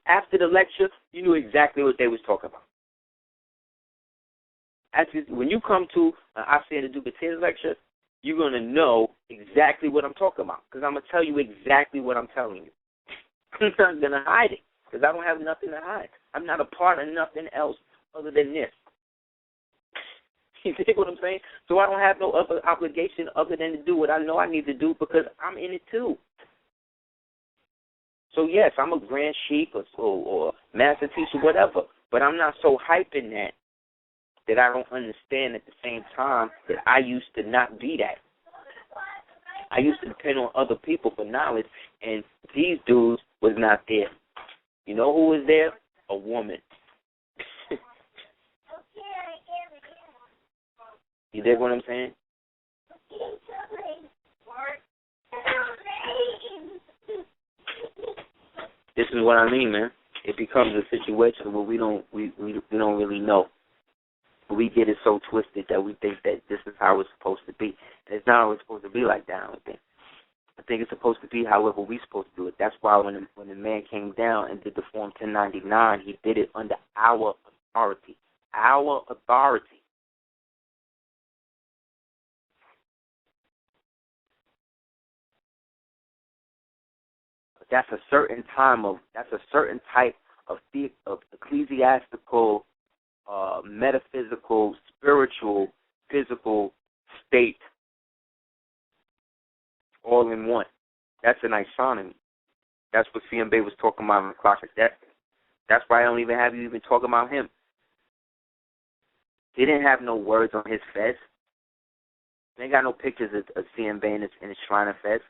after the lecture, you knew exactly what they was talking about. Actually, when you come to Aseer the Duke of Tears lecture, you're going to know exactly what I'm talking about, because I'm going to tell you exactly what I'm telling you. I'm not going to hide it, because I don't have nothing to hide. I'm not a part of nothing else other than this. You see what I'm saying? So I don't have no other obligation other than to do what I know I need to do, because I'm in it too. So yes, I'm a grand sheik or master teacher, whatever, but I'm not so hyping that I don't understand at the same time that I used to not be that. I used to depend on other people for knowledge, and these dudes was not there. You know who was there? A woman. You dig what I'm saying? This is what I mean, man. It becomes a situation where we don't really know. We get it so twisted that we think that this is how it's supposed to be. And it's not always supposed to be like that, I don't think. I think it's supposed to be however we're supposed to do it. That's why when the man came down and did the Form 1099, he did it under our authority. Our authority. That's a certain type of ecclesiastical, metaphysical, spiritual, physical state all in one. That's an isonomy. That's what CM Bay was talking about in the Classic Destiny. That's why I don't even have you even talking about him. He didn't have no words on his fez. They ain't got no pictures of CM Bay in his Shrine of Fez.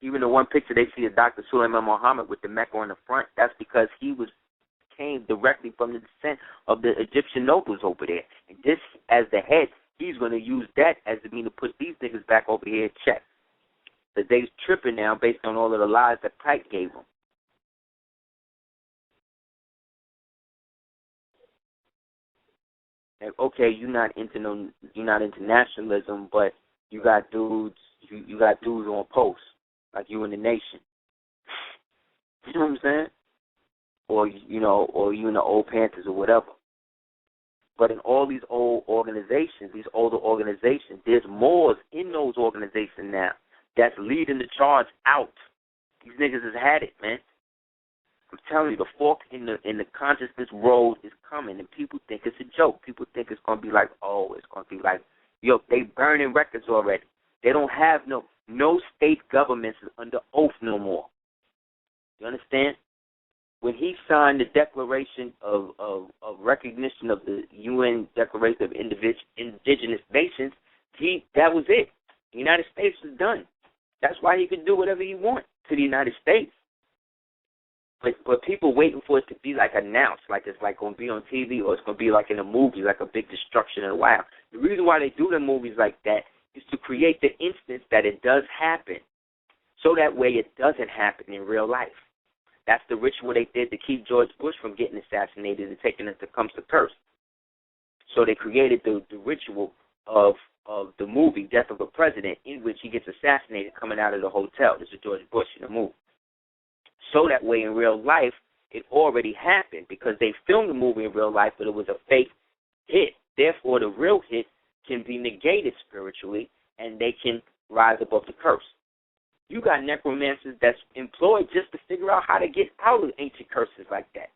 Even the one picture they see of Dr. Suleiman Muhammad with the Mecca on the front, that's because he came directly from the descent of the Egyptian nobles over there. And this, as the head, he's going to use that as the mean to put these niggas back over here in check. Because they's tripping now based on all of the lies that Pike gave them. And okay, you're not into nationalism, but You got dudes. You got dudes on posts like you in the Nation. You know what I'm saying? Or you in the old Panthers or whatever. But in all these old organizations, these older organizations, there's Moors in those organizations now that's leading the charge out. These niggas has had it, man. I'm telling you, the fork in the consciousness road is coming, and people think it's a joke. People think it's gonna be like, they burning records already. They don't have no state governments is under oath no more. You understand? When he signed the Declaration of Recognition of the UN Declaration of Indigenous Nations, that was it. The United States was done. That's why he could do whatever he wants to the United States. But people waiting for it to be like announced, like it's like going to be on TV or it's going to be like in a movie, like a big destruction and wow. The reason why they do the movies like that is to create the instance that it does happen, so that way it doesn't happen in real life. That's the ritual they did to keep George Bush from getting assassinated and taking it to comes to curse. So they created the ritual of the movie Death of a President, in which he gets assassinated coming out of the hotel. This is George Bush in the movie. So that way in real life it already happened, because they filmed the movie in real life, but it was a fake hit. Therefore, the real hit can be negated spiritually, and they can rise above the curse. You got necromancers that's employed just to figure out how to get out of ancient curses like that.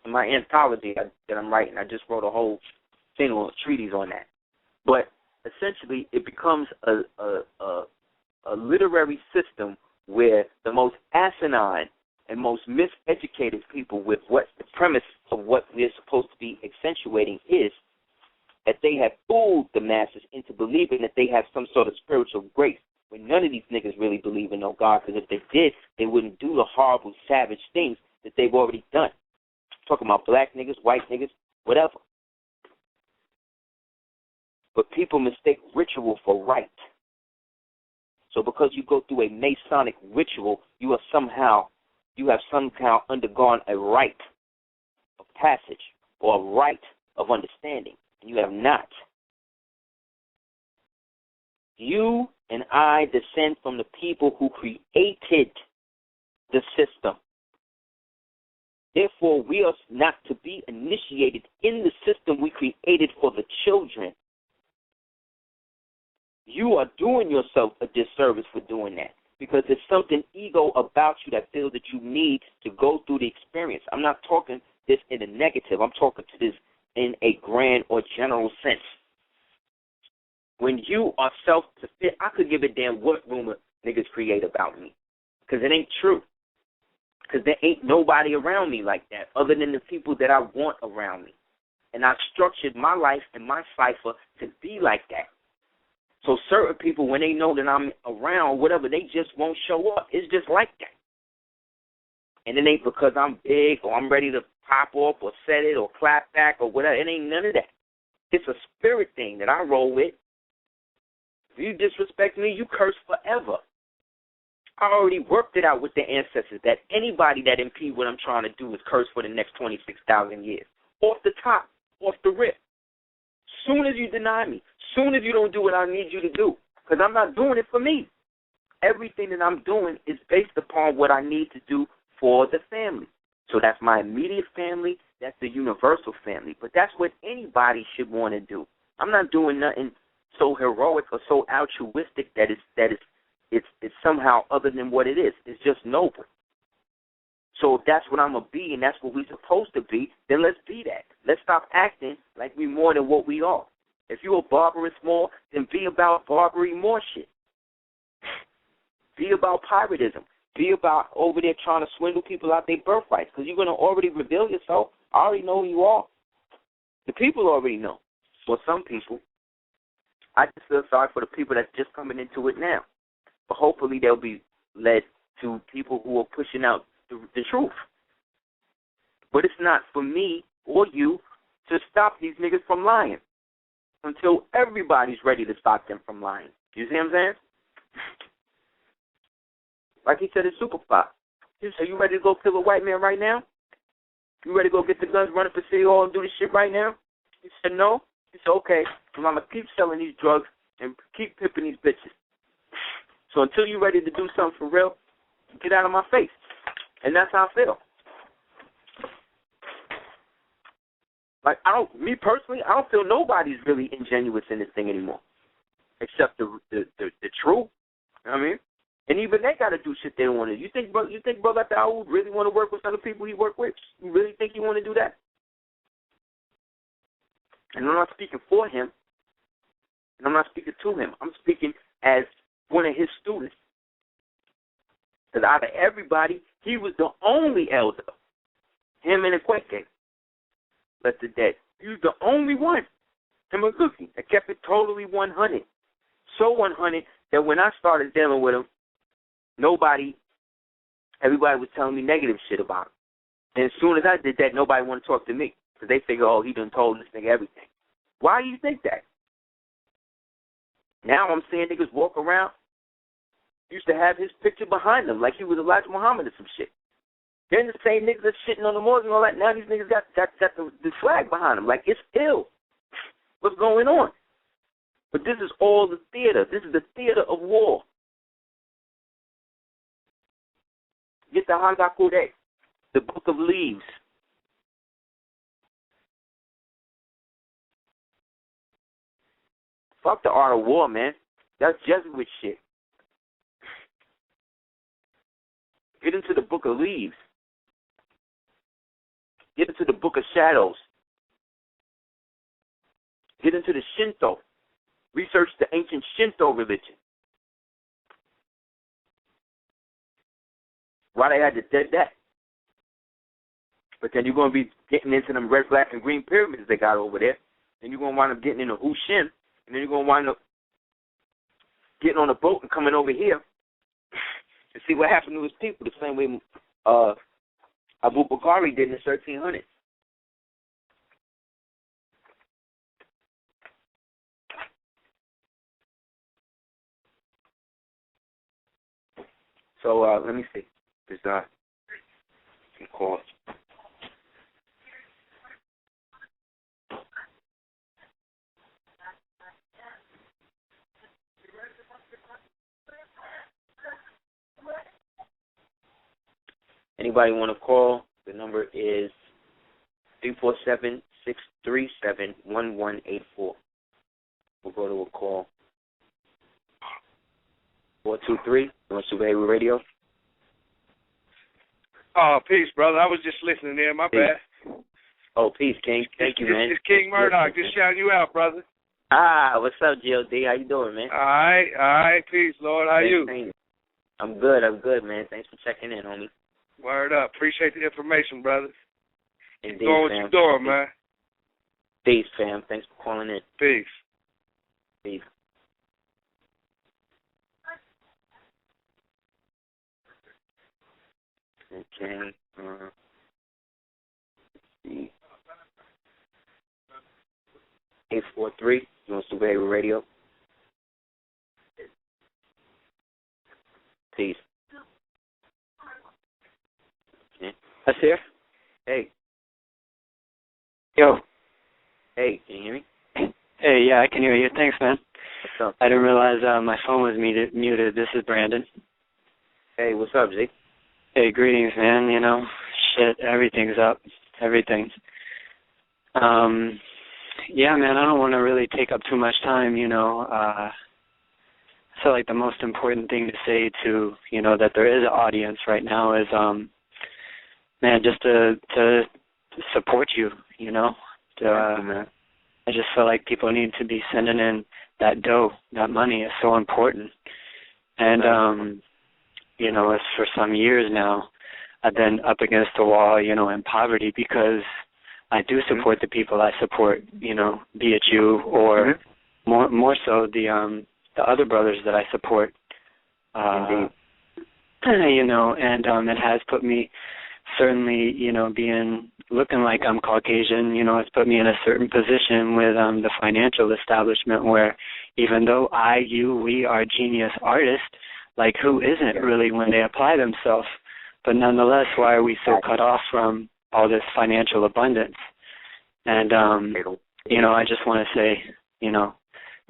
In my anthology that I'm writing, I just wrote a whole thing on treatise on that. But essentially, it becomes a literary system where the most asinine and most miseducated people, with what the premise of what we're supposed to be accentuating is, that they have fooled the masses into believing that they have some sort of spiritual grace, when none of these niggas really believe in no God, because if they did, they wouldn't do the horrible, savage things that they've already done. I'm talking about black niggas, white niggas, whatever. But people mistake ritual for rite. So because you go through a Masonic ritual, you have somehow undergone a rite of passage or a rite of understanding. You have not. You and I descend from the people who created the system. Therefore, we are not to be initiated in the system we created for the children. You are doing yourself a disservice for doing that, because there's something ego about you that feels that you need to go through the experience. I'm not talking this in a negative. I'm talking to this in a grand or general sense. When you are self-sufficient, I could give a damn what rumor niggas create about me, because it ain't true. Because there ain't nobody around me like that other than the people that I want around me. And I've structured my life and my cipher to be like that. So certain people, when they know that I'm around, whatever, they just won't show up. It's just like that. And it ain't because I'm big or I'm ready to pop off or set it or clap back or whatever. It ain't none of that. It's a spirit thing that I roll with. If you disrespect me, you curse forever. I already worked it out with the ancestors that anybody that impede what I'm trying to do is cursed for the next 26,000 years. Off the top, off the rip. Soon as you deny me, soon as you don't do what I need you to do, because I'm not doing it for me. Everything that I'm doing is based upon what I need to do for the family. So that's my immediate family, that's the universal family. But that's what anybody should want to do. I'm not doing nothing so heroic or so altruistic that it's somehow other than what it is. It's just noble. So if that's what I'm going to be and that's what we're supposed to be, then let's be that. Let's stop acting like we're more than what we are. If you're a barbarous more, then be about Barbary more shit. Be about piratism. Be about over there trying to swindle people out their birthrights, because you're going to already reveal yourself. I already know who you are. The people already know. Well, some people. I just feel sorry for the people that's just coming into it now. But hopefully they'll be led to people who are pushing out the truth. But it's not for me or you to stop these niggas from lying until everybody's ready to stop them from lying. You see what I'm saying? Like he said in Superfly. Are you ready to go kill a white man right now? You ready to go get the guns, run up the city hall and do this shit right now? He said, no. He said, okay, I'm going to keep selling these drugs and keep pimping these bitches. So until you're ready to do something for real, get out of my face. And that's how I feel. Like, me personally, I don't feel nobody's really ingenuous in this thing anymore, except the truth. You know what I mean? And even they got to do shit they don't want to do. You think Brother Dawood really want to work with other people he work with? You really think he want to do that? And I'm not speaking for him, and I'm not speaking to him. I'm speaking as one of his students. Because out of everybody, he was the only elder, him and Ekweke, left the dead. He was the only one, him and Cookie, that kept it totally 100. So 100 that when I started dealing with him, everybody was telling me negative shit about him. And as soon as I did that, nobody wanted to talk to me. Because they figure, oh, he done told this nigga everything. Why do you think that? Now I'm seeing niggas walk around, used to have his picture behind them like he was Elijah Muhammad or some shit. Then the same niggas that's shitting on the Moors and all that, now these niggas got the flag behind them. Like, it's ill. What's going on? But this is all the theater. This is the theater of war. Get the Hagakure, the Book of Leaves. Fuck the art of war, man. That's Jesuit shit. Get into the Book of Leaves. Get into the Book of Shadows. Get into the Shinto. Research the ancient Shinto religion. Why they had to dead that? But then you're going to be getting into them red, black, and green pyramids they got over there. Then you're going to wind up getting into Hushin. And then you're going to wind up getting on a boat and coming over here to see what happened to his people, the same way Abu Bakari did in the 1300s. So let me see. There's some calls. Anybody want to call? The number is 347-637-1184. We'll go to a call. 423, you want to Heru Radio? Oh, peace, brother. I was just listening there. My bad. Oh, peace, King. Thank you, man. It's King Murdoch. Just shouting you out, brother. What's up, G.O.D.? How you doing, man? All right. Peace, Lord. How you? I'm good, man. Thanks for checking in, homie. Word up. Appreciate the information, brother. Indeed, Keep doing what you're doing, man. Peace, fam. Thanks for calling in. Peace. Peace. Okay. Let's see. 843. You want to Heru Radio? Peace. Okay. Aseer? Hey. Yo. Hey, can you hear me? Hey, yeah, I can hear you. Thanks, man. What's up? I didn't realize my phone was muted. This is Brandon. Hey, what's up, Z? Hey, greetings, man. You know, shit, everything's up. Everything. Yeah, man, I don't want to really take up too much time, you know. I feel like the most important thing to say to, you know, that there is an audience right now is, man, just to support you, you know. I just feel like people need to be sending in that dough, that money is so important. And, you know, it's for some years now, I've been up against the wall, you know, in poverty because I do support the people I support, you know, be it you or more so the other brothers that I support. You know, and it has put me certainly, you know, looking like I'm Caucasian, you know, it's put me in a certain position with the financial establishment where even though we are genius artists, like who isn't really when they apply themselves? But nonetheless, why are we so cut off from all this financial abundance? And, I just want to say,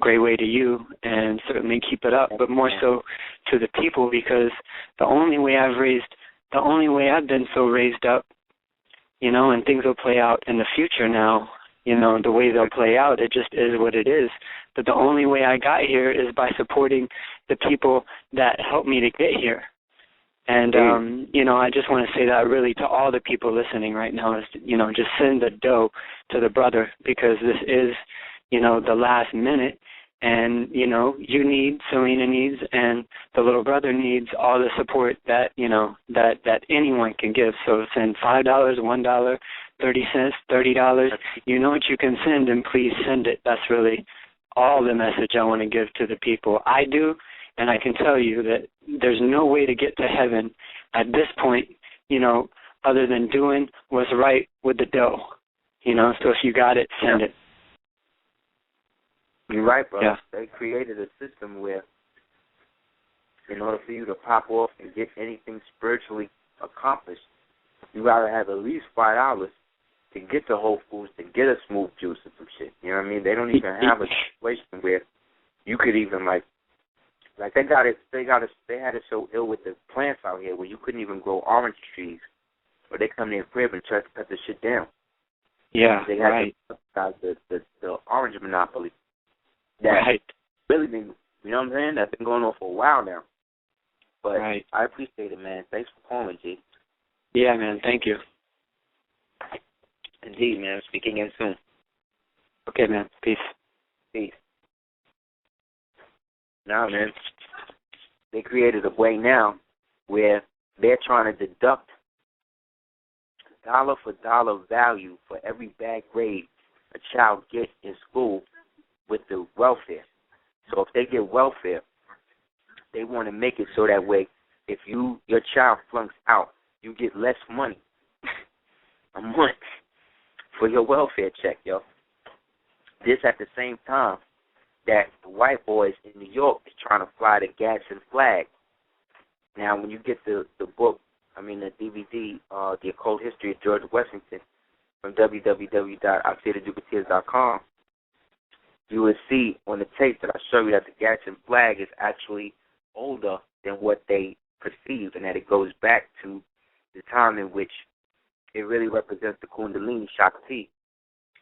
great way to you, and certainly keep it up, but more so to the people, because the only way I've been so raised up, and things will play out in the future now, the way they'll play out, it just is what it is. But the only way I got here is by supporting the people that helped me to get here. And, I just want to say that really to all the people listening right now is, just send the dough to the brother, because this is, the last minute. And, you need, Selena needs, and the little brother needs all the support that, that anyone can give. So send $5, $1, 30 cents, $30. You know what you can send, and please send it. That's really all the message I want to give to the people. I do, and I can tell you that there's no way to get to heaven at this point, other than doing what's right with the dough. So if you got it, send it. You're right, brother. Yeah. They created a system where, in order for you to pop off and get anything spiritually accomplished, you gotta have at least $5 to get to Whole Foods to get a smooth juice or some shit. You know what I mean? They don't even have a situation where you could even like they had it so ill with the plants out here where you couldn't even grow orange trees, or they come to your crib and try to cut the shit down. Yeah, they had the orange monopoly. That really been, you know what I'm saying? That's been going on for a while now. But I appreciate it, man. Thanks for calling, G. Yeah, man. Thank you. Indeed, man. Speak again soon. Okay, man. Peace. Peace. Now, man, they created a way now where they're trying to deduct dollar for dollar value for every bad grade a child gets in school with the welfare. So if they get welfare, they want to make it so that way if your child flunks out, you get less money a month for your welfare check, yo. This at the same time that the white boys in New York is trying to fly the Gadsden flag. Now, when you get the book, the DVD, The Occult History of George Washington, from www.aseertheducateers.com, you will see on the tape that I show you that the Gadsden flag is actually older than what they perceive, and that it goes back to the time in which it really represents the Kundalini Shakti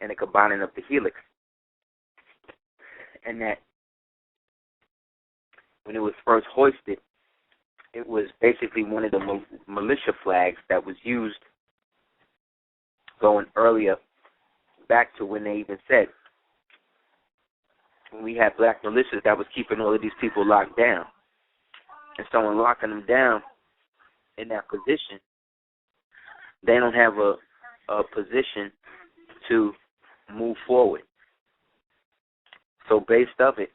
and the combining of the helix. And that when it was first hoisted, it was basically one of the militia flags that was used going earlier back to when they even said, when we had black militias that was keeping all of these people locked down. And so in locking them down in that position, they don't have a position to move forward. So based on it,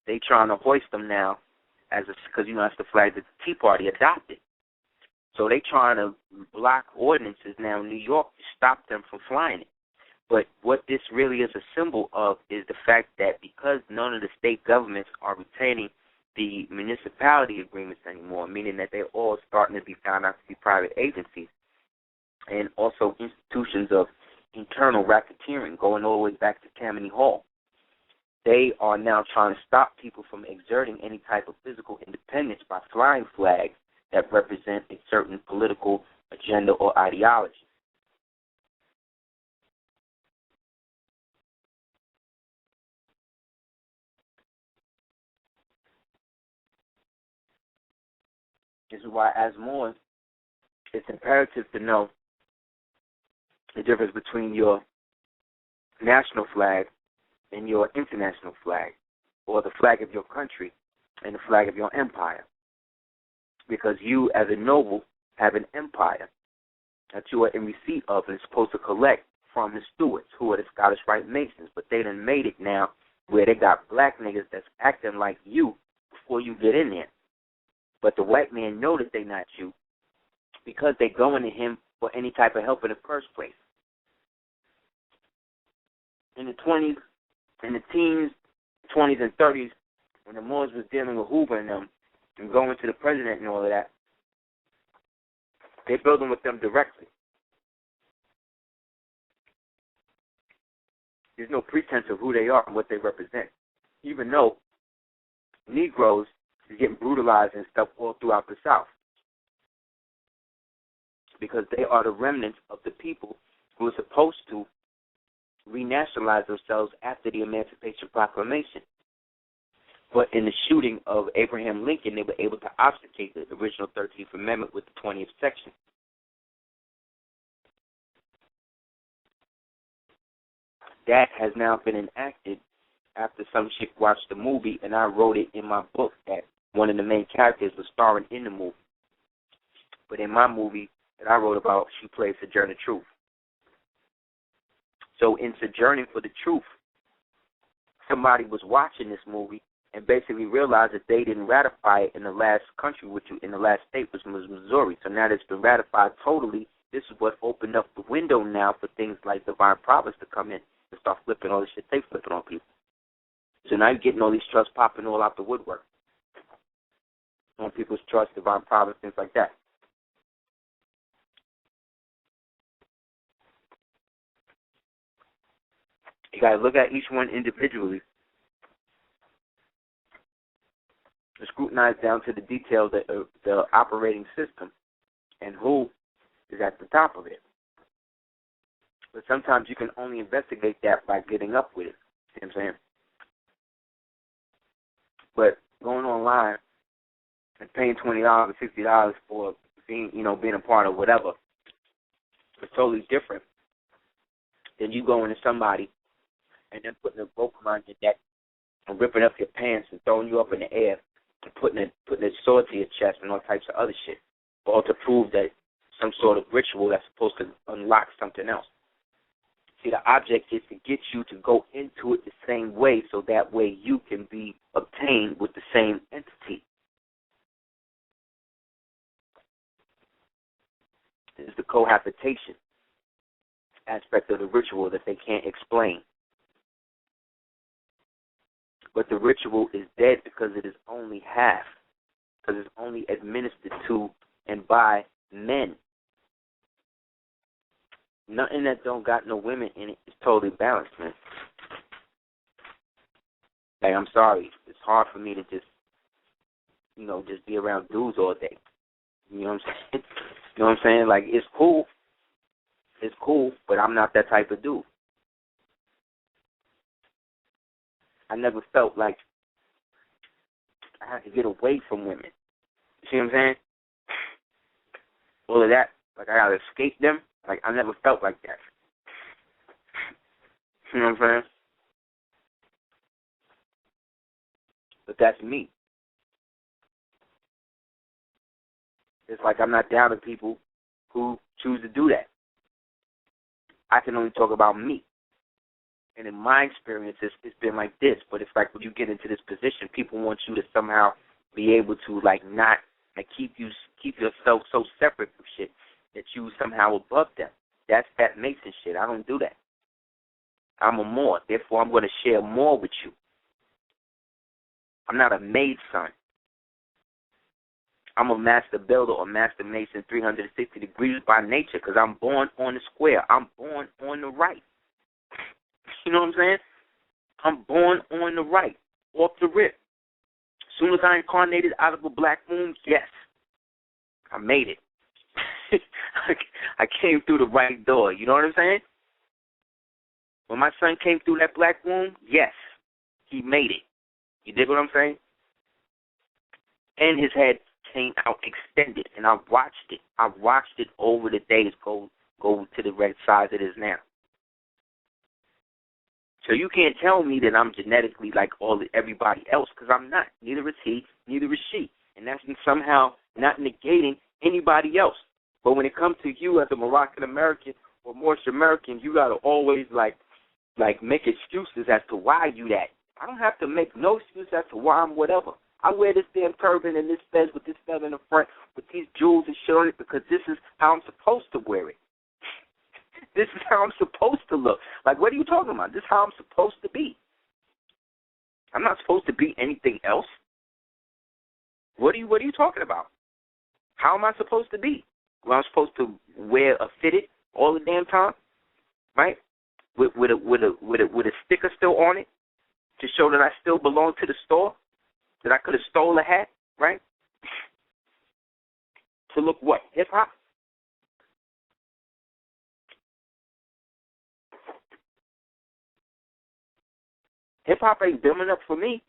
they trying to hoist them now because that's the flag that the Tea Party adopted. So they trying to block ordinances now in New York to stop them from flying it. But what this really is a symbol of is the fact that because none of the state governments are retaining the municipality agreements anymore, meaning that they're all starting to be found out to be private agencies, and also institutions of internal racketeering going all the way back to Tammany Hall. They are now trying to stop people from exerting any type of physical independence by flying flags that represent a certain political agenda or ideology. This is why, as Moors, it's imperative to know the difference between your national flag and your international flag, or the flag of your country and the flag of your empire. Because you, as a noble, have an empire that you are in receipt of and supposed to collect from the stewards, who are the Scottish Rite Masons. But they done made it now where they got black niggas that's acting like you before you get in there. But the white man know that they not you because they going to him for any type of help in the first place. In the 20s, in the teens, 20s and 30s, when the Moors was dealing with Hoover and them and going to the president and all of that, they building with them directly. There's no pretense of who they are and what they represent, even though Negroes is getting brutalized and stuff all throughout the South, because they are the remnants of the people who are supposed to renationalize themselves after the Emancipation Proclamation. But in the shooting of Abraham Lincoln, they were able to obfuscate the original 13th Amendment with the 20th section. That has now been enacted after some chick watched the movie, and I wrote it in my book that one of the main characters was starring in the movie. But in my movie that I wrote about, she played Sojourner Truth. So in Sojourning for the Truth, somebody was watching this movie and basically realized that they didn't ratify it in the last country, in the last state, which was Missouri. So now that it's been ratified totally, this is what opened up the window now for things like divine providence to come in and start flipping all this shit they flipping on people. So now you're getting all these trusts popping all out the woodwork on people's trust, divine providence, things like that. You got to look at each one individually and scrutinize down to the details of the operating system and who is at the top of it. But sometimes you can only investigate that by getting up with it. You know what I'm saying? But going online and paying $20 or $60 for being a part of whatever is totally different than you going to somebody and then putting a rope around your neck and ripping up your pants and throwing you up in the air and putting a sword to your chest and all types of other shit, all to prove that some sort of ritual that's supposed to unlock something else. See, the object is to get you to go into it the same way, so that way you can be obtained with the same entity. This is the cohabitation aspect of the ritual that they can't explain. But the ritual is dead because it is only half, because it's only administered to and by men. Nothing that don't got no women in it is totally balanced, man. Like, I'm sorry. It's hard for me to just be around dudes all day. You know what I'm saying? You know what I'm saying? Like, it's cool. It's cool, but I'm not that type of dude. I never felt like I had to get away from women. You see what I'm saying? All of that, like I gotta escape them. Like, I never felt like that. You know what I'm saying? But that's me. It's like I'm not down with people who choose to do that. I can only talk about me. And in my experience, it's been like this. But it's like when you get into this position, people want you to somehow be able to, like, not, like, keep yourself so separate from shit that you somehow above them. That's that Mason shit. I don't do that. I'm a Moor. Therefore, I'm going to share more with you. I'm not a maid son. I'm a master builder or master mason 360 degrees by nature because I'm born on the square. I'm born on the right. You know what I'm saying? I'm born on the right, off the rip. As soon as I incarnated out of a black womb, yes, I made it. I came through the right door. You know what I'm saying? When my son came through that black womb, yes, he made it. You dig what I'm saying? And his head came out extended, and I watched it. I watched it over the days go to the red size it is now. So you can't tell me that I'm genetically like everybody else, because I'm not. Neither is he, neither is she. And that's somehow not negating anybody else. But when it comes to you as a Moroccan American or Moorish American, you got to always like make excuses as to why you that. I don't have to make no excuse as to why I'm whatever. I wear this damn turban and this fez with this feather in the front with these jewels and shit on it because this is how I'm supposed to wear it. This is how I'm supposed to look. Like, what are you talking about? This is how I'm supposed to be. I'm not supposed to be anything else. What are you talking about? How am I supposed to be? Well, I'm supposed to wear a fitted all the damn time, right? with a sticker still on it to show that I still belong to the store, that I could have stole a hat, right? To look what? Hip-hop? Hip-hop ain't dumb enough for me.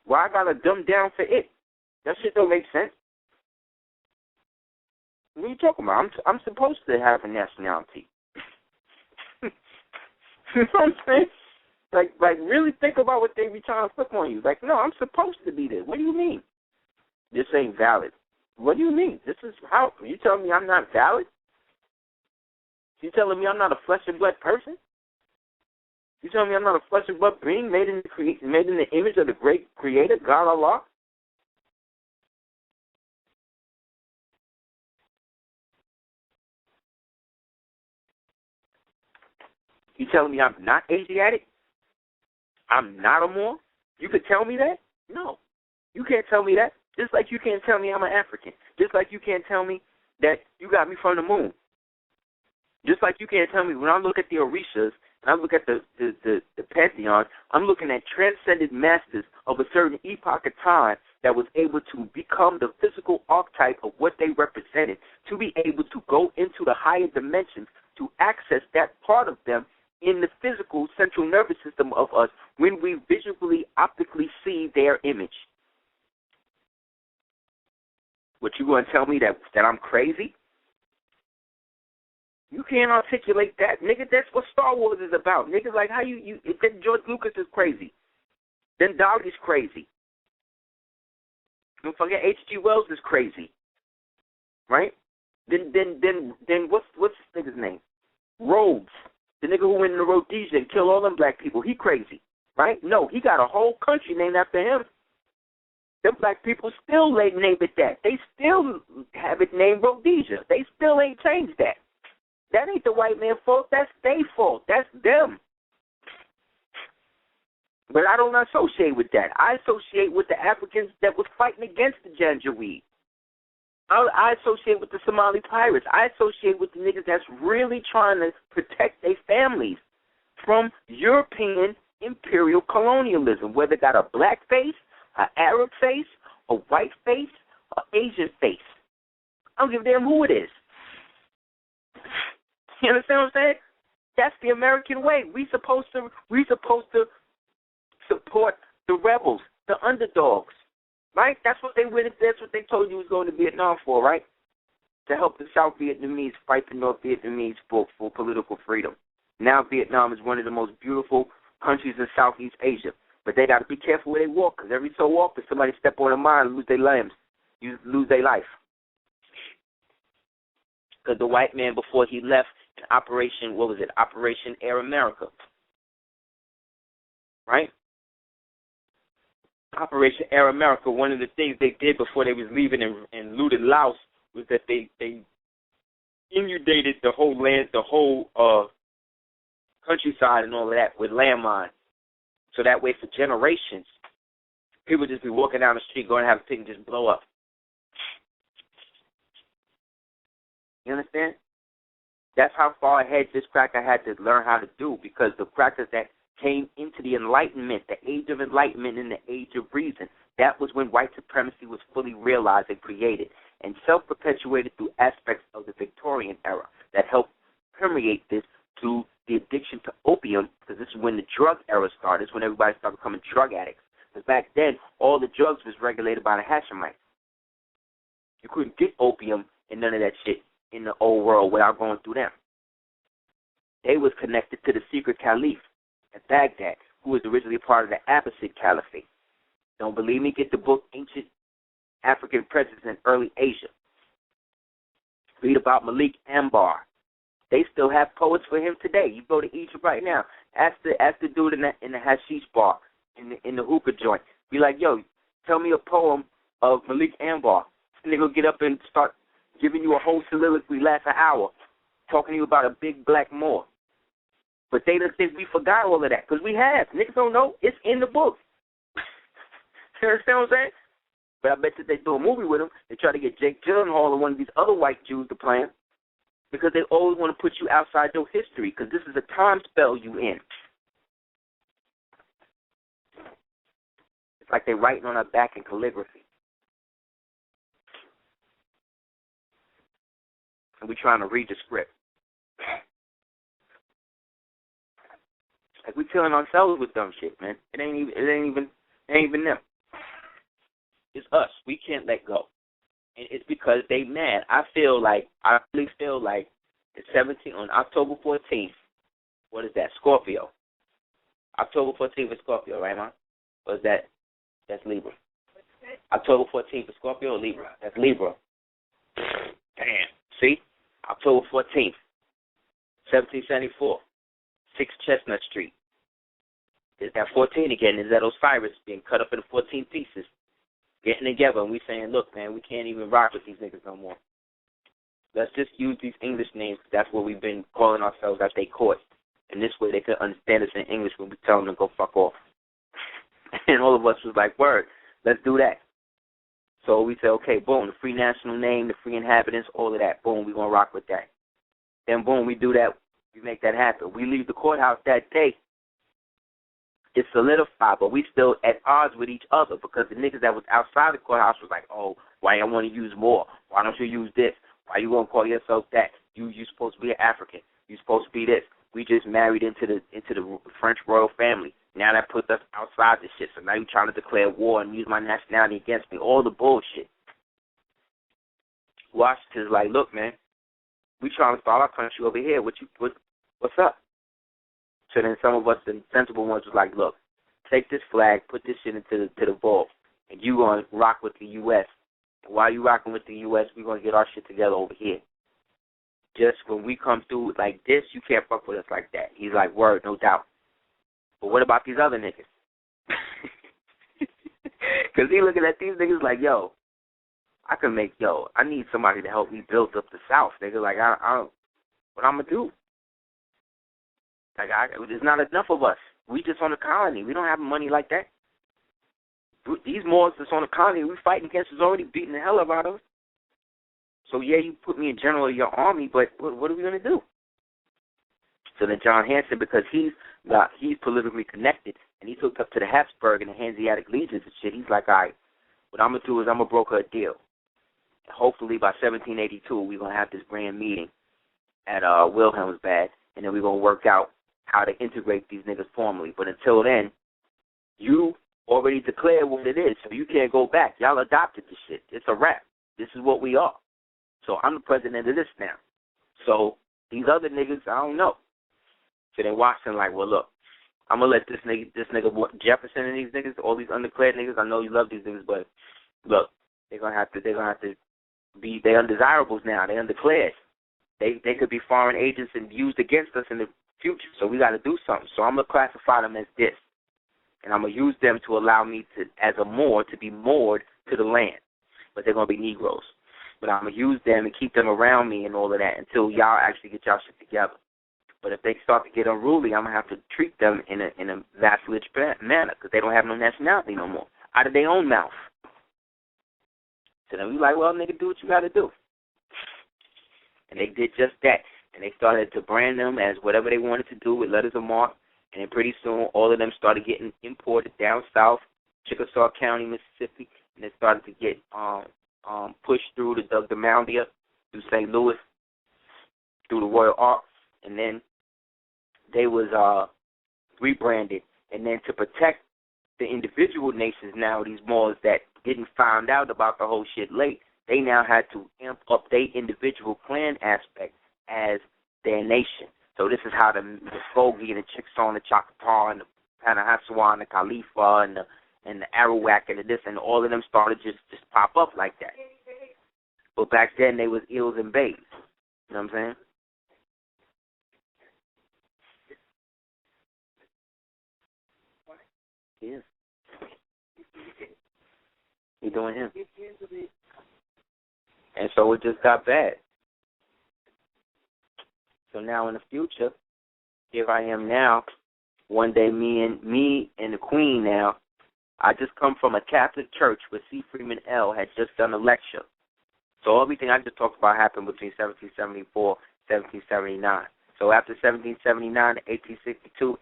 Why I gotta dumb down for it? That shit don't make sense. What are you talking about? I'm supposed to have a nationality. You know what I'm saying? Like really think about what they be trying to flip on you. Like, no, I'm supposed to be there. What do you mean? This ain't valid. What do you mean? This is how you telling me I'm not valid? You telling me I'm not a flesh and blood person? You telling me I'm not a flesh and blood being made in the image of the great Creator, God Allah? You telling me I'm not Asiatic? I'm not a Moor? You could tell me that? No. You can't tell me that. Just like you can't tell me I'm an African. Just like you can't tell me that you got me from the moon. Just like you can't tell me when I look at the Orishas and I look at the Pantheon, I'm looking at transcended masters of a certain epoch of time that was able to become the physical archetype of what they represented, to be able to go into the higher dimensions, to access that part of them in the physical central nervous system of us when we visually, optically see their image. What, you going to tell me that I'm crazy? You can't articulate that. Nigga, that's what Star Wars is about. Niggas like how you if then George Lucas is crazy. Then Dolly's crazy. Don't forget H.G. Wells is crazy. Right? Then what's this nigga's name? Rhodes. The nigga who went into Rhodesia and killed all them black people. He crazy. Right? No, he got a whole country named after him. Them black people still name it that. They still have it named Rhodesia. They still ain't changed that. That ain't the white man's fault. That's their fault. That's them. But I don't associate with that. I associate with the Africans that was fighting against the Janjaweed. I associate with the Somali pirates. I associate with the niggas that's really trying to protect their families from European imperial colonialism, whether they got a black face, an Arab face, a white face, an Asian face. I don't give a damn who it is. You understand what I'm saying? That's the American way. We supposed to support the rebels, the underdogs, right? That's what they told you was going to Vietnam for, right? To help the South Vietnamese fight the North Vietnamese for political freedom. Now Vietnam is one of the most beautiful countries in Southeast Asia, but they got to be careful where they walk, because every so often somebody step on a mine and lose their limbs, lose their life. Because the white man, before he left, Operation Air America, right? Operation Air America, one of the things they did before they was leaving and looted Laos was that they inundated the whole land, the whole countryside and all of that with landmines. So that way for generations, people just be walking down the street going to have a thing just blow up. You understand? That's how far ahead this cracker had to learn how to do, because the crackers that came into the Enlightenment, the Age of Enlightenment and the Age of Reason, that was when white supremacy was fully realized and created and self-perpetuated through aspects of the Victorian era that helped permeate this to the addiction to opium, because this is when the drug era started. It's when everybody started becoming drug addicts. Because back then, all the drugs was regulated by the Hashemites. You couldn't get opium and none of that shit in the old world without going through them. They was connected to the secret caliph at Baghdad, who was originally part of the Abbasid Caliphate. Don't believe me? Get the book Ancient African Presence in Early Asia. Read about Malik Ambar. They still have poets for him today. You go to Egypt right now. Ask the dude in the hashish bar, in the hookah joint. Be like, yo, tell me a poem of Malik Ambar. And they're going to get up and start giving you a whole soliloquy, last an hour, talking to you about a big black Moor. But they don't think we forgot all of that, because we have. Niggas don't know. It's in the book. You understand what I'm saying? But I bet you they do a movie with him. They try to get Jake Gyllenhaal or one of these other white Jews to play him. because they always want to put you outside your history, because this is a time spell you in. It's like they're writing on our back in calligraphy. And we're trying to read the script. Like, we're killing ourselves with dumb shit, man. It ain't even them. It's us. We can't let go. And it's because they mad. I really feel like the 17th, on October 14th, what is that? Scorpio. October 14th is Scorpio, right, man? Or is that? That's Libra. October 14th is Scorpio or Libra? That's Libra. Damn. See? October 14th, 1774, 6 Chestnut Street. Is that 14 again? Is that Osiris being cut up into 14 pieces? Getting together, and we saying, look, man, we can't even rock with these niggas no more. Let's just use these English names. That's what we've been calling ourselves at they court. And this way they could understand us in English when we tell them to go fuck off. And all of us was like, word, let's do that. So we say, okay, boom, the free national name, the free inhabitants, all of that. Boom, we're going to rock with that. Then, boom, we do that. We make that happen. We leave the courthouse that day. It's solidified, but we still at odds with each other because the niggas that was outside the courthouse was like, oh, why you want to use more? Why don't you use this? Why you want to call yourself that? You supposed to be an African. You supposed to be this. We just married into the French royal family. Now that puts us outside this shit. So now you trying to declare war and use my nationality against me. All the bullshit. Washington's like, look, man, we trying to start our country over here. What's up? So then some of us, the sensible ones, was like, look, take this flag, put this shit into the vault, and you going to rock with the U.S. And while you rocking with the U.S., we're going to get our shit together over here. Just when we come through like this, you can't fuck with us like that. He's like, word, no doubt. But what about these other niggas? Because he looking at these niggas like, I need somebody to help me build up the South. Nigga, like, what I'm going to do? Like, there's not enough of us. We just on the colony. We don't have money like that. These Moors that's on the colony we fighting against is already beating the hell out of us. So, yeah, you put me in general of your army, but what are we going to do? So then John Hanson, because he's politically connected, and he's hooked up to the Habsburg and the Hanseatic legions and shit, he's like, all right, what I'm going to do is I'm going to broker a deal. And hopefully by 1782, we're going to have this grand meeting at Wilhelmsbad, and then we're going to work out how to integrate these niggas formally. But until then, you already declared what it is, so you can't go back. Y'all adopted this shit. It's a wrap. This is what we are. So I'm the president of this now. So these other niggas, I don't know. So then Washington like, well, look, I'm going to let this nigga Jefferson and these niggas, all these undeclared niggas, I know you love these niggas, but look, they're going to have to be, they're undesirables now. They're undeclared. They could be foreign agents and used against us in the future, so we got to do something. So I'm going to classify them as this, and I'm going to use them to allow me to, as a Moor, to be moored to the land. But they're going to be Negroes. But I'm going to use them and keep them around me and all of that until y'all actually get y'all shit together. But if they start to get unruly, I'm going to have to treat them in a vassalage manner because they don't have no nationality no more, out of their own mouth. So then we like, well, nigga, do what you got to do. And they did just that. And they started to brand them as whatever they wanted to do with letters of marque. And then pretty soon, all of them started getting imported down south, Chickasaw County, Mississippi. And they started to get pushed through the Moundia, through St. Louis, through the Royal Ark. And then they was rebranded. And then to protect the individual nations now, these Moors that didn't find out about the whole shit late, they now had to amp up their individual clan aspect as their nation. So this is how the Muskogee and the Chickasaw and the Choctaw and the Panahaswa and the Khalifa and the Arawak and the this and all of them started just pop up like that. But back then they was Eels and Bays. You know what I'm saying? Yes. He doing him. And so it just got bad. So now in the future, here I am now. One day me and the Queen now, I just come from a Catholic church where C. Freeman L. had just done a lecture. So everything I just talked about happened between 1774 1779. So after 1779 to 1862,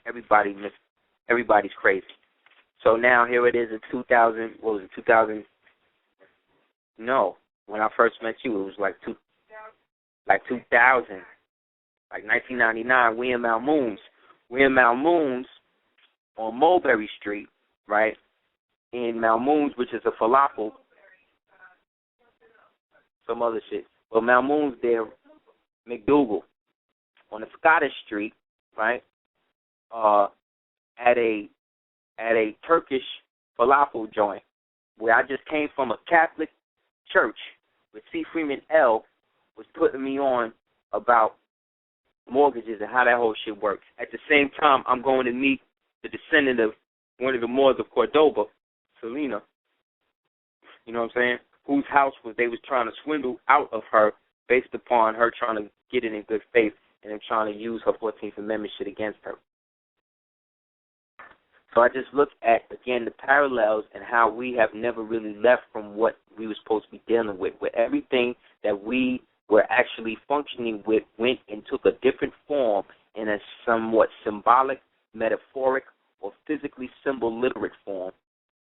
everybody's crazy. So now here it is in 2000. What was it? 2000? No, when I first met you, it was like 2000, like 1999. We in Malmoons on Mulberry Street, right? In Malmoons, which is a falafel, some other shit. Well, Malmoons there, McDougal, on the Scottish Street, right? At a Turkish falafel joint, where I just came from a Catholic church where C. Freeman L. was putting me on about mortgages and how that whole shit works. At the same time, I'm going to meet the descendant of one of the Moors of Cordoba, Selena, you know what I'm saying, whose house they was trying to swindle out of her based upon her trying to get it in good faith and them trying to use her 14th Amendment shit against her. So I just look at, again, the parallels and how we have never really left from what we were supposed to be dealing with, where everything that we were actually functioning with went and took a different form in a somewhat symbolic, metaphoric, or physically symbol-literate form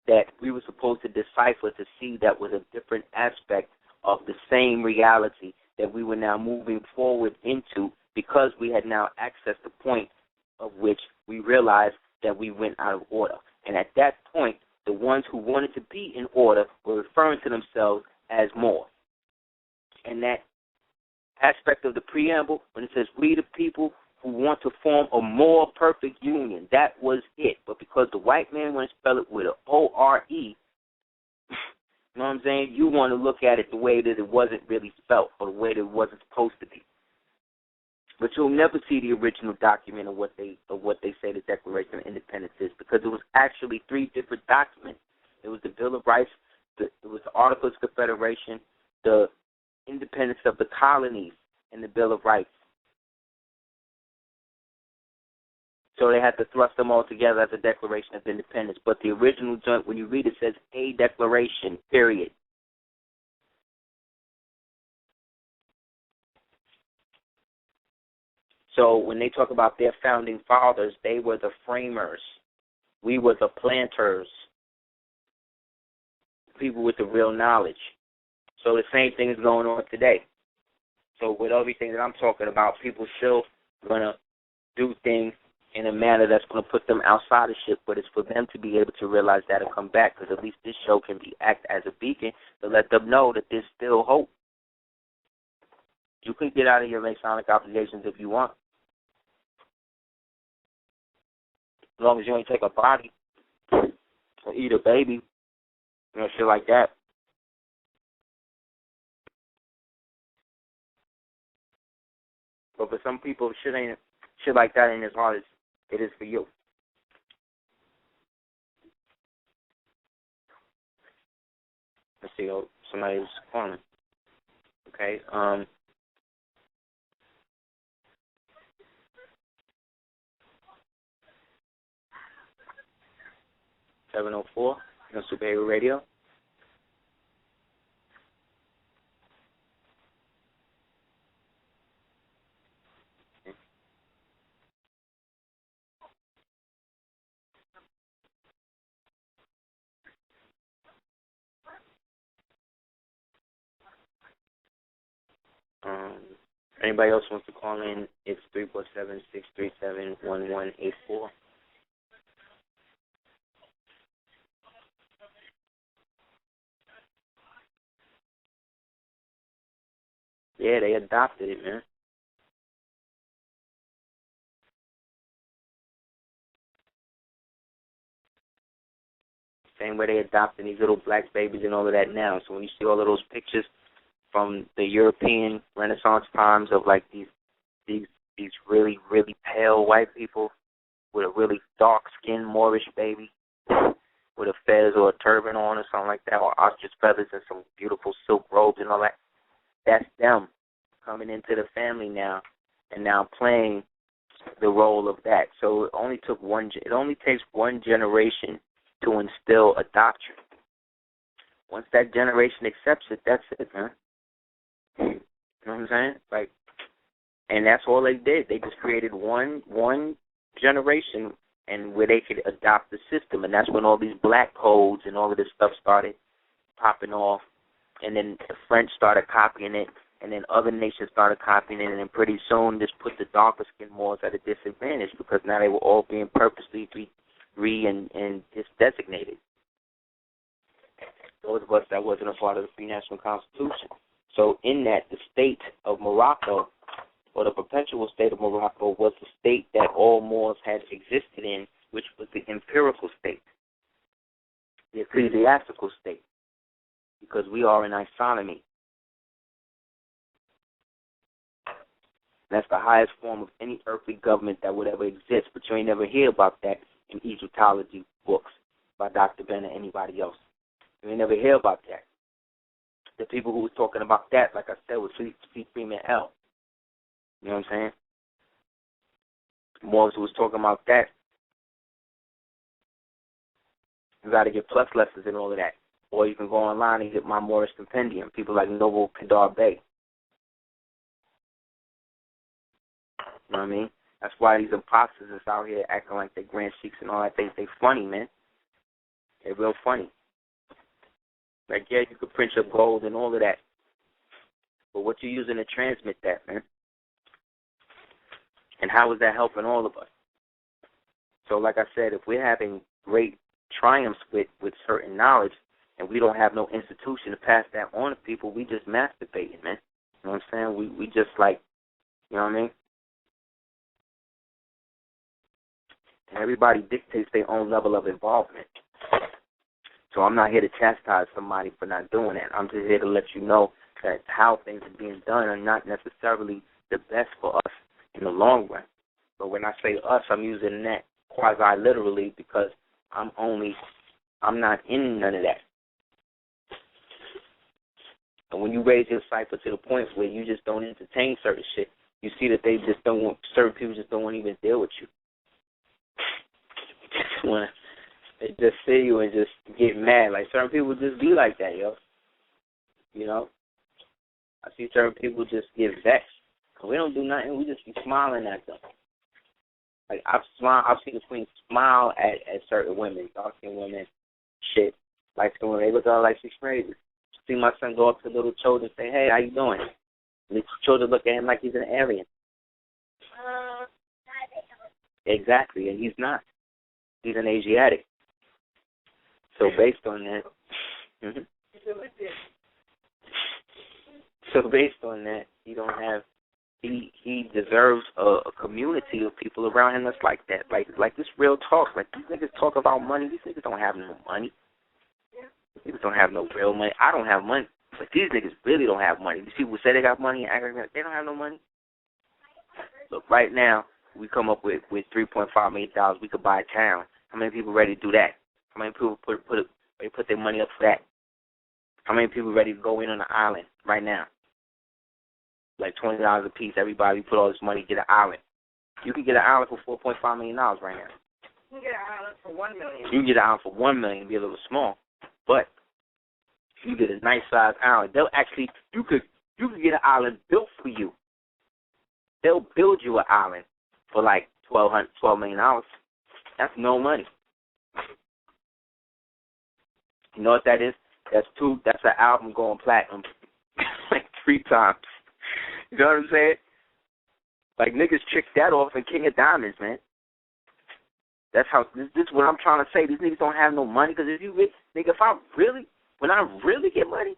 that we were supposed to decipher to see that was a different aspect of the same reality that we were now moving forward into, because we had now accessed the point of which we realized that we went out of order. And at that point, the ones who wanted to be in order were referring to themselves as Moors. And that aspect of the preamble, when it says we the people who want to form a more perfect union, that was it. But because the white man want to spell it with an O-R-E, you know what I'm saying, you want to look at it the way that it wasn't really spelled or the way that it wasn't supposed to be. But you'll never see the original document of what they say the Declaration of Independence is, because it was actually 3 different documents. It was the Bill of Rights, it was the Articles of Confederation, the Independence of the Colonies, and the Bill of Rights. So they had to thrust them all together as a Declaration of Independence. But the original joint, when you read it, says a declaration, period. So when they talk about their founding fathers, they were the framers. We were the planters, people with the real knowledge. So the same thing is going on today. So with everything that I'm talking about, people still going to do things in a manner that's going to put them outside of shit, but it's for them to be able to realize that and come back, because at least this show can act as a beacon to let them know that there's still hope. You can get out of your Masonic obligations if you want. As long as you ain't take a body or eat a baby, you know, shit like that. But for some people, shit like that ain't as hard as it is for you. Let's see, somebody's calling. Okay, 704, Super Heru Radio. Anybody else wants to call in, it's 347-637-1184. Yeah, they adopted it, man. Same way they adopted these little black babies and all of that now. So when you see all of those pictures from the European Renaissance times of like these really, really pale white people with a really dark-skinned Moorish baby with a fez or a turban on or something like that, or ostrich feathers and some beautiful silk robes and all that, that's them coming into the family now and now playing the role of that. So it only takes one generation to instill a doctrine. Once that generation accepts it, that's it, man. You know what I'm saying? Like, And that's all they did. They just created one generation and where they could adopt the system. And that's when all these black codes and all of this stuff started popping off. And then the French started copying it. And then other nations started copying it. And then pretty soon this put the darker-skinned Moors at a disadvantage because now they were all being purposely and designated. Those of us that wasn't a part of the Free National Constitution. So in that, the state of Morocco, or the perpetual state of Morocco, was the state that all Moors had existed in, which was the empirical state, the ecclesiastical state, because we are in isonomy. That's the highest form of any earthly government that would ever exist, but you ain't never hear about that in Egyptology books by Dr. Ben or anybody else. You ain't never hear about that. The people who was talking about that, like I said, was C. Freeman L. You know what I'm saying? Moors who was talking about that. You got to get plus lessons and all of that. Or you can go online and get my Moorish Compendium. People like Noble Kadar Bey. You know what I mean? That's why these imposters is out here acting like they grand sheiks and all that. They funny, man. They're real funny. Like, yeah, you could print your gold and all of that. But what you using to transmit that, man? And how is that helping all of us? So, like I said, if we're having great triumphs with certain knowledge and we don't have no institution to pass that on to people, we just masturbating, man. You know what I'm saying? We just like, you know what I mean? And everybody dictates their own level of involvement. So I'm not here to chastise somebody for not doing that. I'm just here to let you know that how things are being done are not necessarily the best for us in the long run. But when I say us, I'm using that quasi-literally because I'm not in none of that. And when you raise your cipher to the point where you just don't entertain certain shit, you see that they just don't want, certain people just don't want to even deal with you. They just see you and just get mad. Like, certain people just be like that, yo. You know? I see certain people just get vexed. We don't do nothing. We just be smiling at them. Like, I've seen the Queen smile at certain women, dark-skinned women, shit. Light-skinned women, they look at her like she's crazy. See my son go up to little children and say, hey, how you doing? And the children look at him like he's an alien. Exactly, and he's not. He's an Asiatic. So based on that, he don't have. He deserves a community of people around him that's like that. Like this real talk. Like, these niggas talk about money. These niggas don't have no money. These niggas don't have no real money. I don't have money, but these niggas really don't have money. These people say they got money and act like they don't have no money. Look, right now we come up with $3.5 million. We could buy a town. How many people ready to do that? How many people put their money up for that? How many people ready to go in on the island right now? Like $20 a piece. Everybody put all this money, get an island. You can get an island for $4.5 million right now. You can get an island for $1 million. You can get an island for $1 million, be a little small, but you get a nice sized island. They'll actually you could get an island built for you. They'll build you an island for like $12 million. That's no money. You know what that is? That's an album going platinum like 3 times. You know what I'm saying? Like, niggas tricked that off in King of Diamonds, man. That's how, this is what I'm trying to say. These niggas don't have no money, because if you, nigga, when I really get money,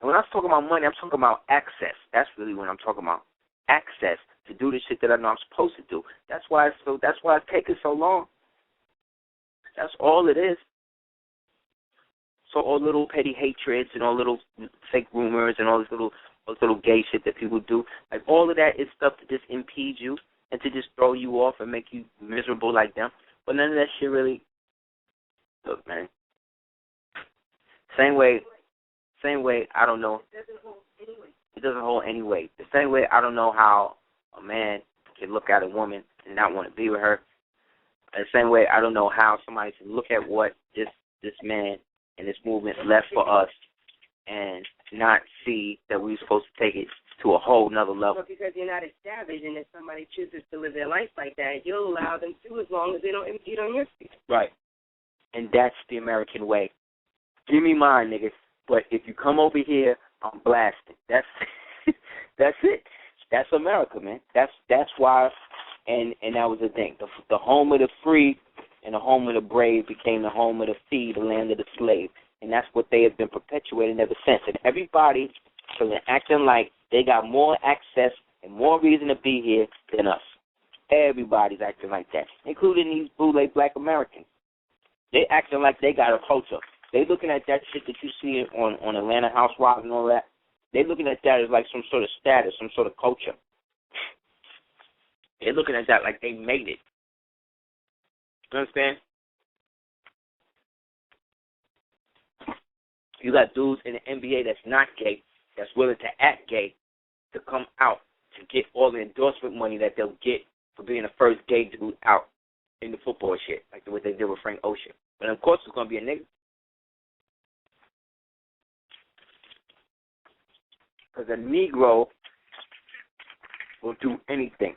and when I'm talking about money, I'm talking about access. That's really what I'm talking about. Access to do the shit that I know I'm supposed to do. That's why it's taking so long. That's all it is. So all little petty hatreds and all little fake rumors and all this little gay shit that people do, like, all of that is stuff to just impede you and to just throw you off and make you miserable like them. But none of that shit really, look, man. Same way, I don't know. It doesn't hold any weight. The same way I don't know how a man can look at a woman and not want to be with her. The same way I don't know how somebody can look at what this man and this movement left for us and not see that we were supposed to take it to a whole nother level. But because you're not established, and if somebody chooses to live their life like that, you'll allow them to, as long as they don't impede on your speech. Right. And that's the American way. Give me mine, niggas. But if you come over here, I'm blasting. That's that's it. That's America, man. That's why. And that was the thing. The home of the free and the home of the brave became the home of the free, the land of the slave. And that's what they have been perpetuating ever since. And everybody is acting like they got more access and more reason to be here than us. Everybody's acting like that, including these bootleg black Americans. They acting like they got a culture. They looking at that shit that you see on Atlanta Housewives and all that. They looking at that as like some sort of status, some sort of culture. They're looking at that like they made it. You understand? You got dudes in the NBA that's not gay, that's willing to act gay, to come out to get all the endorsement money that they'll get for being the first gay dude out in the football shit, like what they did with Frank Ocean. But of course it's going to be a nigga. Because a Negro will do anything.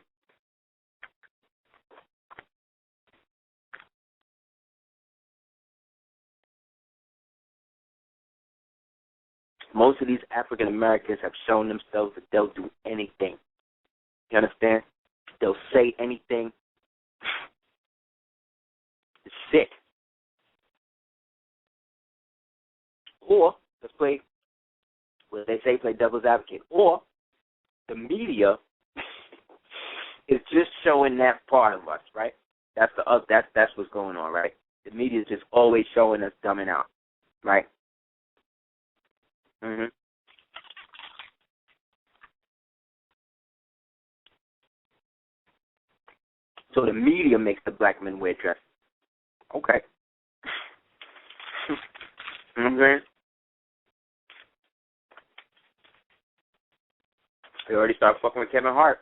Most of these African Americans have shown themselves that they'll do anything. You understand? They'll say anything. It's sick. Or, let's play what they say, play devil's advocate. Or, the media is just showing that part of us, right? That's what's going on, right? The media is just always showing us dumbing out, right? Mm-hmm. So the media makes the black men wear dresses. Okay. You know what I'm saying? They already started fucking with Kevin Hart.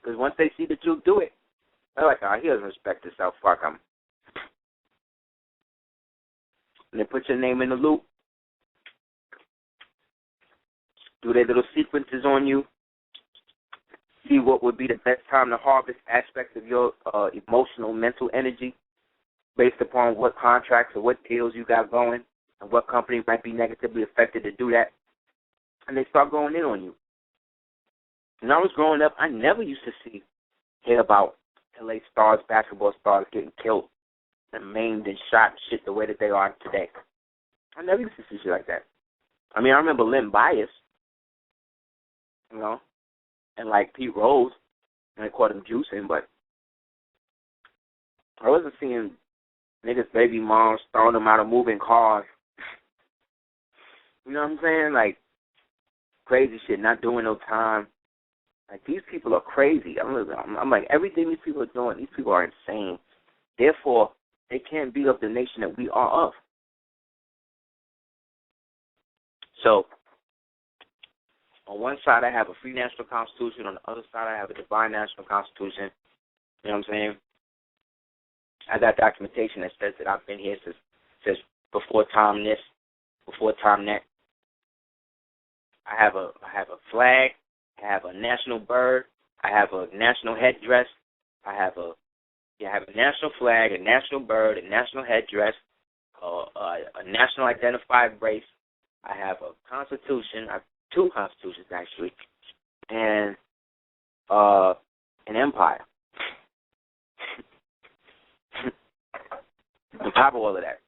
Because once they see the Duke do it, they're like, oh, he doesn't respect himself. Fuck him. And they put your name in the loop. Do their little sequences on you. See what would be the best time to harvest aspects of your emotional, mental energy based upon what contracts or what deals you got going and what company might be negatively affected to do that. And they start going in on you. When I was growing up, I never used to hear about LA stars, basketball stars getting killed and maimed and shot and shit the way that they are today. I never used to see shit like that. I mean, I remember Len Bias, you know, and like Pete Rose, and they called him juicing, but I wasn't seeing niggas' baby moms throwing them out of moving cars. You know what I'm saying? Like, crazy shit, not doing no time. Like, these people are crazy. I'm like, everything these people are doing, these people are insane. Therefore, they can't beat up the nation that we are of. So, on one side, I have a free national constitution. On the other side, I have a divine national constitution. You know what I'm saying? I got documentation that says that I've been here since before time this, before time that. I have a flag. I have a national bird. I have a national headdress. I have a national flag, a national bird, a national headdress, a national identified race. I have a constitution. I have two constitutions, actually, and an empire. On top of all of that.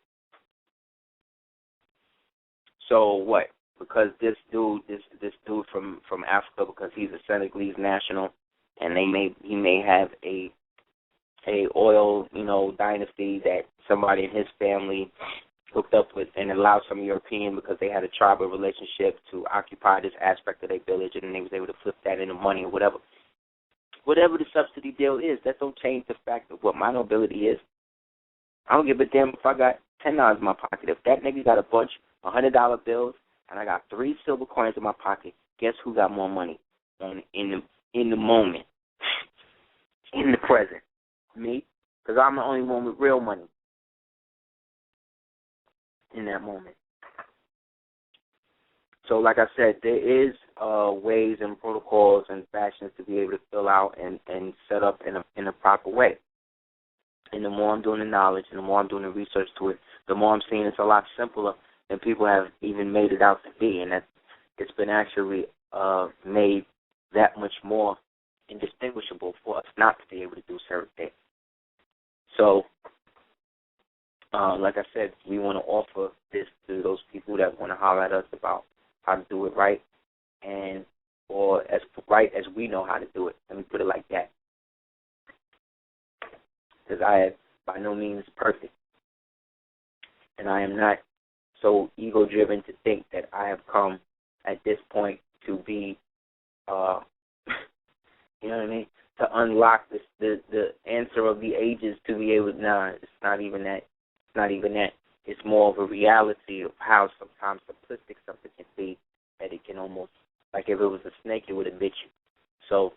So what? Because this dude from Africa, because he's a Senegalese national, and he may have a oil, dynasty that somebody in his family hooked up with and allowed some European, because they had a tribal relationship, to occupy this aspect of their village, and they was able to flip that into money or whatever. Whatever the subsidy deal is, that don't change the fact of what my nobility is. I don't give a damn if I got $10 in my pocket. If that nigga got a bunch of $100 bills and I got 3 silver coins in my pocket, guess who got more money in the moment, in the present? Me, because I'm the only one with real money in that moment. So, like I said, there is ways and protocols and fashions to be able to fill out and set up in a proper way. And the more I'm doing the knowledge and the more I'm doing the research to it, the more I'm seeing it's a lot simpler than people have even made it out to be, and that it's been actually made that much more indistinguishable for us not to be able to do certain things. So, like I said, we want to offer this to those people that want to holler at us about how to do it right, or as right as we know how to do it. Let me put it like that. Because I am by no means perfect. And I am not so ego-driven to think that I have come at this point to be, you know what I mean, to unlock the answer of the ages to be able to, it's not even that. It's not even that. It's more of a reality of how sometimes simplistic something can be, that it can almost, like if it was a snake, it would have bit you. So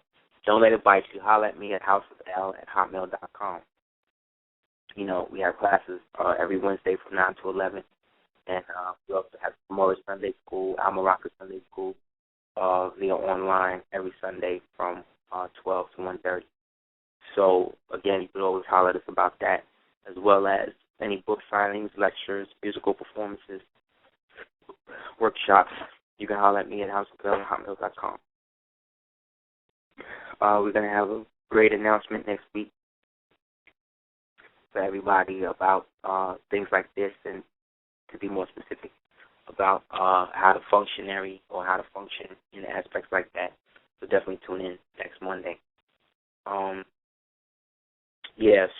don't let it bite you. Holler at me at houseofel@hotmail.com. You know, we have classes every Wednesday from 9 to 11. And we also have Moorally Sunday School, Almaraka Sunday School, via online every Sunday from 12 to 1:30. So, again, you can always holler at us about that, as well as any book signings, lectures, musical performances, workshops. You can holler at me at houseofel@hotmail.com. We're going to have a great announcement next week for everybody about things like this, and to be more specific about how to function in aspects like that. So definitely tune in next Monday.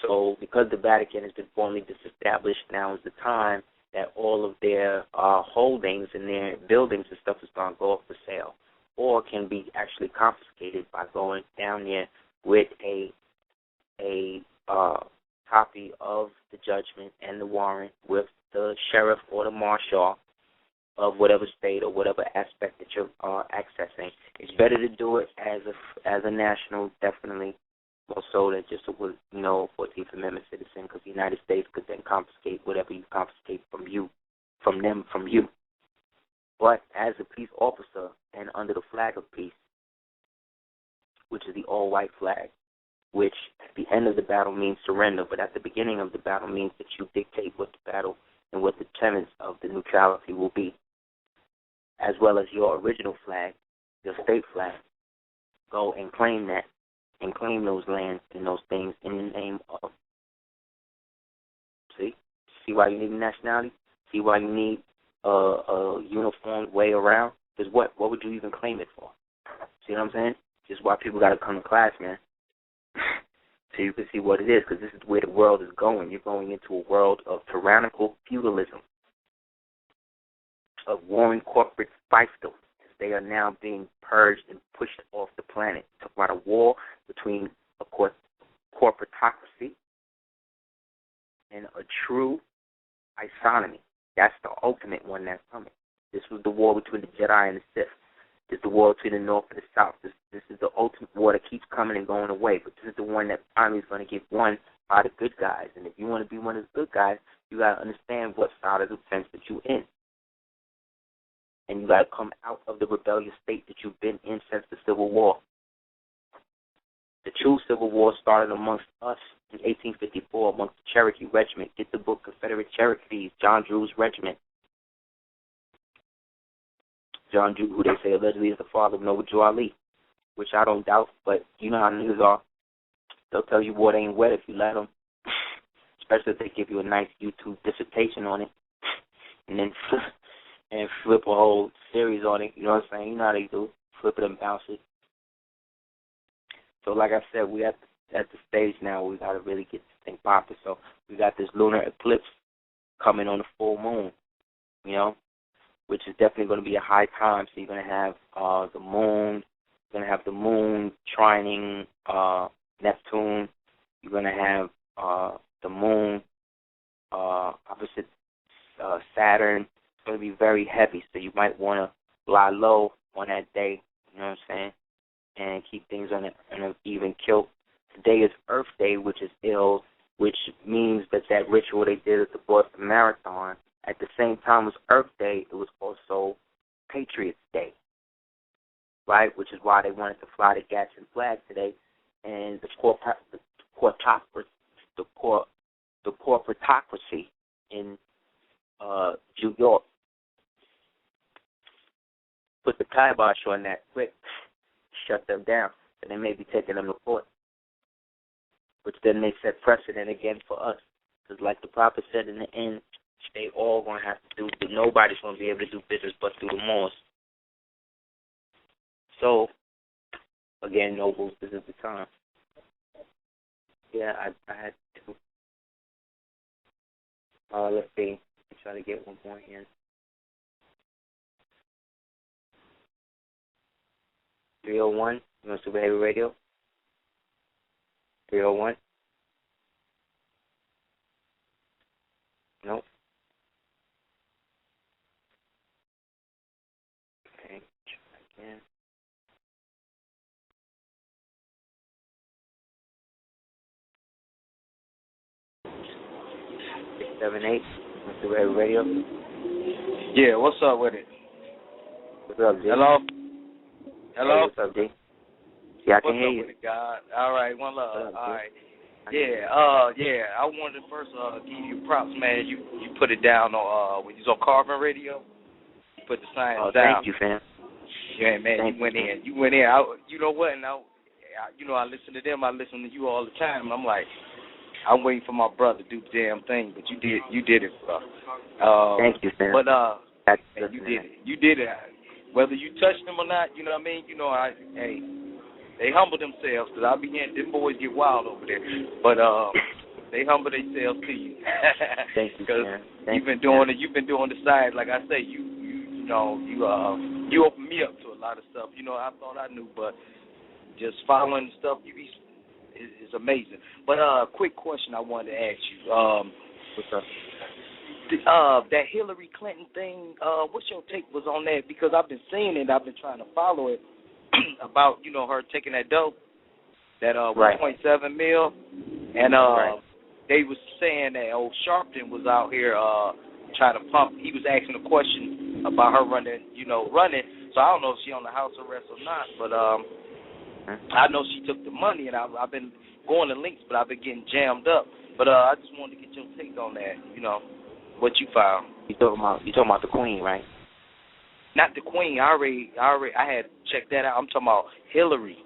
So because the Vatican has been formally disestablished, now is the time that all of their holdings and their buildings and stuff is going to go up for sale, or can be actually confiscated by going down there with a copy of the judgment and the warrant with the sheriff or the marshal of whatever state or whatever aspect that you're accessing. It's better to do it as a national, definitely, more so than just a 14th Amendment citizen, because the United States could then confiscate whatever you confiscate from you. But as a peace officer and under the flag of peace, which is the all-white flag, which at the end of the battle means surrender, but at the beginning of the battle means that you dictate what the battle and what the tenets of the neutrality will be, as well as your original flag, your state flag. Go and claim that, and claim those lands and those things in the name of. See why you need a nationality? See why you need a uniform way around? Because what would you even claim it for? See what I'm saying? Just why people got to come to class, man. So you can see what it is, because this is where the world is going. You're going into a world of tyrannical feudalism, of warring corporate fiefdoms. They are now being purged and pushed off the planet. Talk about a war between a corporatocracy and a true isonomy. That's the ultimate one that's coming. This was the war between the Jedi and the Sith. This is the war between the North and the South. This is the ultimate war that keeps coming and going away. But this is the one that finally is going to get won by the good guys. And if you want to be one of the good guys, you got to understand what side of the fence that you're in. And you got to come out of the rebellious state that you've been in since the Civil War. The true Civil War started amongst us in 1854 amongst the Cherokee Regiment. Get the book Confederate Cherokees, John Drew's regiment. John Drew, who they say allegedly is the father of Noble Joe Ali, which I don't doubt, but you know how niggas are. They'll tell you what ain't wet if you let them, especially if they give you a nice YouTube dissertation on it, and then flip a whole series on it. You know what I'm saying? You know how they do. Flip it and bounce it. So like I said, we at the stage now where we got to really get this thing popping. So we got this lunar eclipse coming on the full moon, you know, which is definitely going to be a high time. So you're going to have the moon. You're going to have the moon trining Neptune. You're going to have the moon opposite Saturn. It's going to be very heavy, so you might want to lie low on that day, you know what I'm saying, and keep things on an even kilt. Today is Earth Day, which is ill, which means that ritual they did at the Boston Marathon, at the same time as Earth Day, it was also Patriots Day, right? Which is why they wanted to fly the Gadsden flag today, and the corporatocracy in New York put the kibosh on that quick, shut them down, and they may be taking them to court, which then may set precedent again for us. Because like the prophet said in the end, they all going to have to do, nobody's going to be able to do business but through the Moors. So, again, nobles, this is the time. Yeah, I had to. Let's see. Try to get one more in. 301, you want Super Heavy Radio? 301? Nope. Okay, try again. 678, Super Heavy Radio? Yeah, what's up with it? What's up, G? Hello? Hello? Hey, what's up, G? Yeah, I can hear you. What's up with it, God? All right, one love. Up, all right. Yeah, I wanted to first give you props, man. You put it down on when you was on Carbon Radio. You put the sign down. Thank you, fam. Yeah, man, you went in. You went in. You know what? And I listen to them. I listen to you all the time. And I'm like, I'm waiting for my brother to do the damn thing, but you did it, bro. Thank you, fam. But that's man, you did it. You did it. Whether you touched them or not, you know what I mean. You know, hey. They humble themselves, because I be hearing them boys get wild over there. But they humble themselves to you. Thank you, man. You've been doing it. You've been doing the side, like I say. You opened me up to a lot of stuff. You know, I thought I knew, but just following stuff, is amazing. But quick question I wanted to ask you. What's up? That Hillary Clinton thing. What's your take was on that? Because I've been seeing it. I've been trying to follow it. About, her taking that dope, that 1.7 mil, and they was saying that old Sharpton was out here trying to pump. He was asking a question about her running. So I don't know if she on the house arrest or not, but I know she took the money, and I've been going to links, but I've been getting jammed up. But I just wanted to get your take on that. What you found. You talking about the Queen, right? Not the Queen. I had checked that out. I'm talking about Hillary.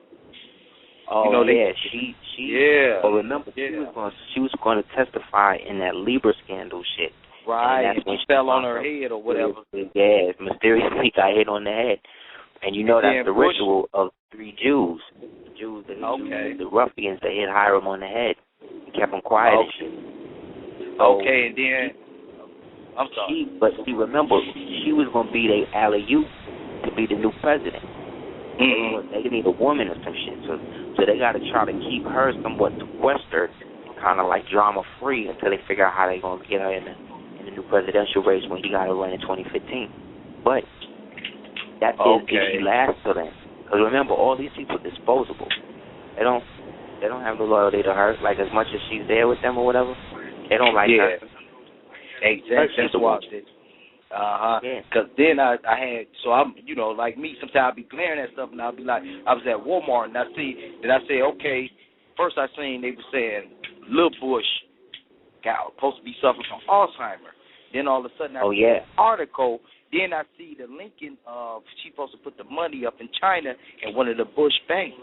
Oh, she. Yeah. But remember, she was going to testify in that Libra scandal shit. Right. And she fell on her head or whatever. Yeah, mysteriously got hit on the head. And that's the ritual of 3 Jews. The Jews, the ruffians that hit Hiram on the head and kept him quiet and shit. So, okay, and then. I'm sorry. But remember, she was going to be their alley-oop to be the new president. Mm-hmm. They need a woman or some shit. So they got to try to keep her somewhat sequestered, kind of like drama-free until they figure out how they're going to get her in the new presidential race when he got to run in 2015. But that is if she lasts to them. Because remember, all these people are disposable. They don't have the loyalty to her. Like, as much as she's there with them or whatever, they don't like her. Exactly. That's what I did. Because then I had, so I'm, like me, sometimes I'll be glaring at stuff and I'll be like, I was at Walmart and I say, okay, first I seen they were saying Lil Bush supposed to be suffering from Alzheimer's. Then all of a sudden I see an article. Then I see the Lincoln, she's supposed to put the money up in China in one of the Bush banks.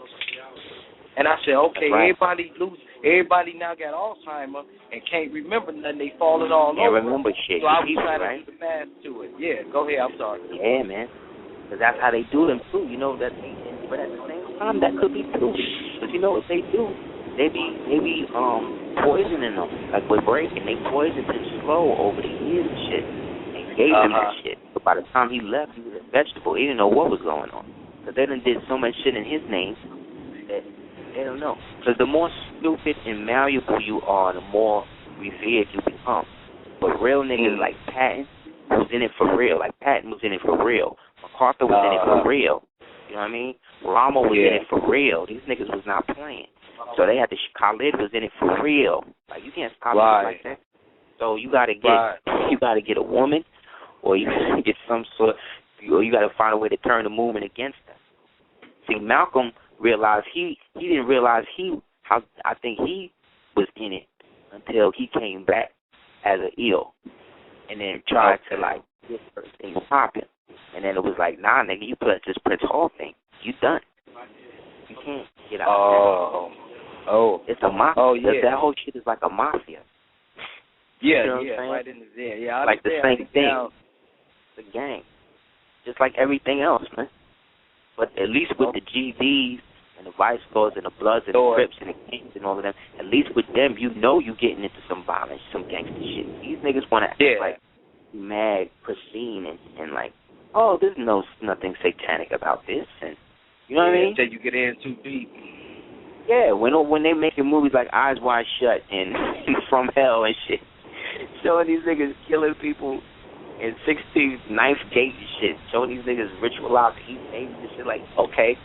And I said, okay, everybody now got Alzheimer's and can't remember nothing. They falling all over. Yeah, remember shit. So I was trying to do the math to it. Yeah, go ahead. I'm sorry. Yeah, man. Because that's how they do them, too. But at the same time, that could be true. Because what they do? They be poisoning them. Like with breaking, they poisoned him slow over the years and shit. And gave him that shit. But by the time he left, he was a vegetable. He didn't know what was going on. Because they done did so much shit in his name that they don't know. Because the more stupid and malleable you are, the more revered you become. But real niggas like Patton was in it for real. Like Patton was in it for real. MacArthur was in it for real. You know what I mean? Rama was in it for real. These niggas was not playing. So they had Khalid was in it for real. Like you can't stop like that. So you gotta get a woman, or you gotta get some sort. you got to find a way to turn the movement against them. See, Malcolm realized he didn't realize how I think he was in it until he came back as an ill, and then tried to like get everything popping, and then it was like, nah, nigga, you put this Prince Hall thing, you done. You can't get out of that. Oh, it's a mafia. Oh, yeah. That whole shit is like a mafia. Yeah, you know right in there. Yeah, I like the same thing. Now. The gang, just like everything else, man. But at least with the GDs and the Vice Lords and the Bloods and the Crips and the Kings and all of them, at least with them, you know you getting into some violence, some gangster shit. These niggas want to act like mad, pristine, and like, oh, there's nothing satanic about this, and you know what I mean? Until you get in too deep. Yeah, when they making movies like Eyes Wide Shut and From Hell and shit, showing these niggas killing people in 16th Gate and shit, showing these niggas ritualized eat babies and shit, like, okay.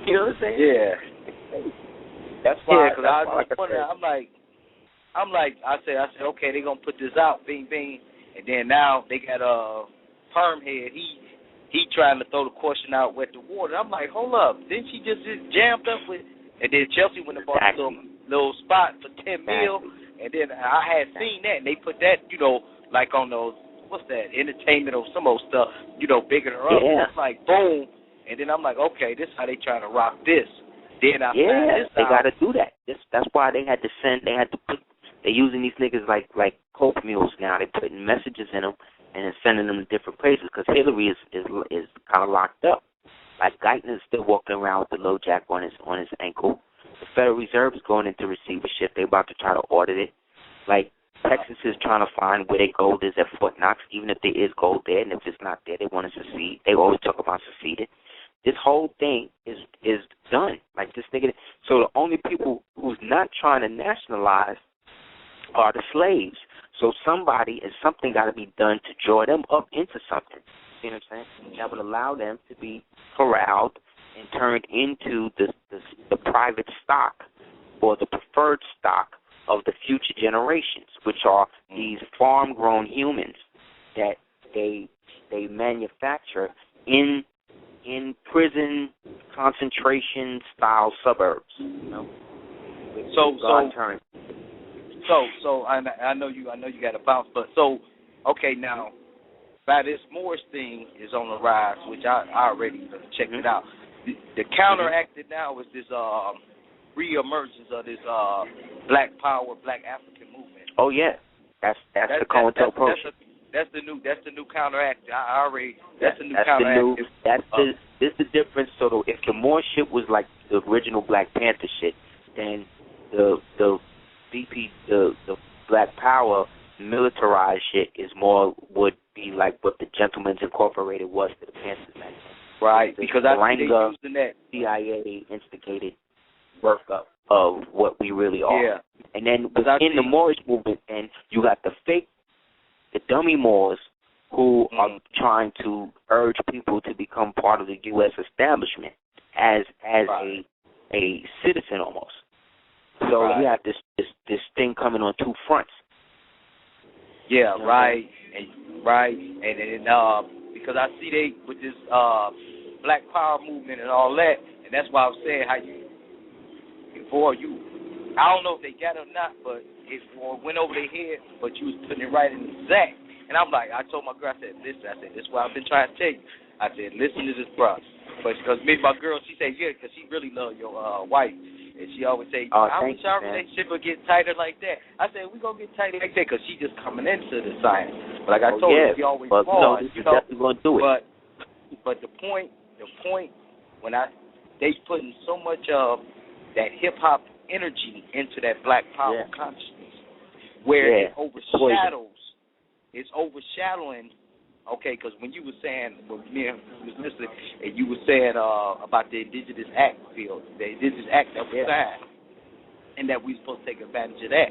You know what I'm saying? Yeah. That's why. Yeah, because I was wondering, I'm like, I said, okay, they're going to put this out, bing, bing, and then now they got Permhead, he trying to throw the question out with the water. I'm like, hold up, didn't she just jammed up with, and then Chelsea went and bought a little spot for $10 million, and then I had seen that, and they put that, you know, like on those, what's that, entertainment or some old stuff, you know, bigger her up. Yeah. It's like, boom. And then I'm like, okay, this is how they trying to rock this. Then I found this they out. got to do that. That's why they had to put, they're using these niggas like coke mules now. They're putting messages in them and then sending them to different places because Hillary is kind of locked up. Like Guyton is still walking around with the low jack on his ankle. The Federal Reserve is going into receivership. They're about to try to audit it. Like, Texas is trying to find where their gold is at Fort Knox, even if there is gold there, and if it's not there, they want to secede. They always talk about seceding. This whole thing is done. Like this nigga. So the only people who's not trying to nationalize are the slaves. So something got to be done to draw them up into something. You know what I'm saying? That would allow them to be corralled and turned into the private stock or the preferred stock of the future generations, which are these farm-grown humans that they manufacture in prison concentration style suburbs. You know. So I know you got to bounce, but so okay now. By this Moorish thing is on the rise, which I already checked it out. The counteracted now is this reemergence of this Black Power, Black African movement. Oh yeah, that's the COINTELPRO. That's the new counteract. That's the new counteract. This the difference. So if the Moore shit was like the original Black Panther shit, then the Black Power militarized shit would be like what the Gentlemen's Incorporated was to the Panthers back then. Right, because I think they're using that. CIA instigated work up of what we really are. Yeah. And then within the Moorish movement, and you got the dummy Moors who are trying to urge people to become part of the U.S. establishment as a citizen almost. So you have this thing coming on two fronts. Yeah, right, and because I see they with this Black Power movement and all that, and that's why I was saying how I don't know if they got it or not, but it went over their head, but you was putting it right in the exact. And I'm like, I told my girl, I said, listen, this is what I've been trying to tell you. I said, listen to this, bro. But because me and my girl, she said, yeah, because she really loved your wife. And she always say, I wish our relationship would get tighter like that. I said, we're going to get tighter like that because she just coming into the science. But like I told her, she always pause. You're definitely going to do it. But the point when they putting so much of that hip-hop energy into that Black Power consciousness where it overshadows, it's overshadowing. Okay, because when you were saying, when me and you was listening, and you were saying about the Indigenous Act field, the Indigenous Act that was signed, and that we supposed to take advantage of that.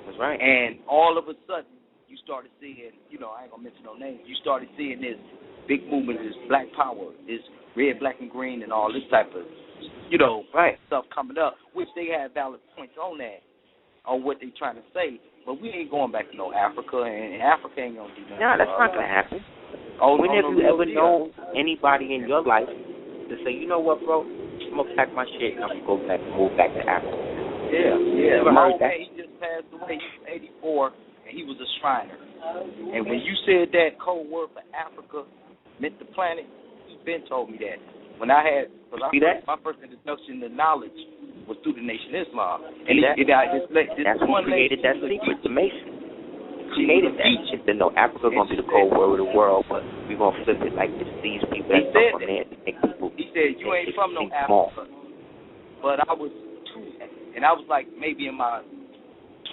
That's right. And all of a sudden, you started seeing, I ain't going to mention no names, you started seeing this big movement, this Black Power, this red, black, and green, and all this type of, stuff coming up, which they have valid points on that, on what they trying to say. But we ain't going back to no Africa, and Africa ain't going to do nothing. No, that's not going to happen. When have you ever known anybody in your life to say, you know what, bro, I'm going to pack my shit and I'm going to move back to Africa? Yeah. Never heard that. He just passed away. He was 84, and he was a Shriner. And when you said that code word for Africa meant the planet, he been told me that. When I had, my first introduction to knowledge was through the Nation of Islam. And that's who created that secret, the Mason. Created that. He said, no, Africa's going to be the code word of the world, but we're going to flip it like this. These people that come from there to make people. He said, you ain't from no Africa. But I was 2, and I was like maybe in my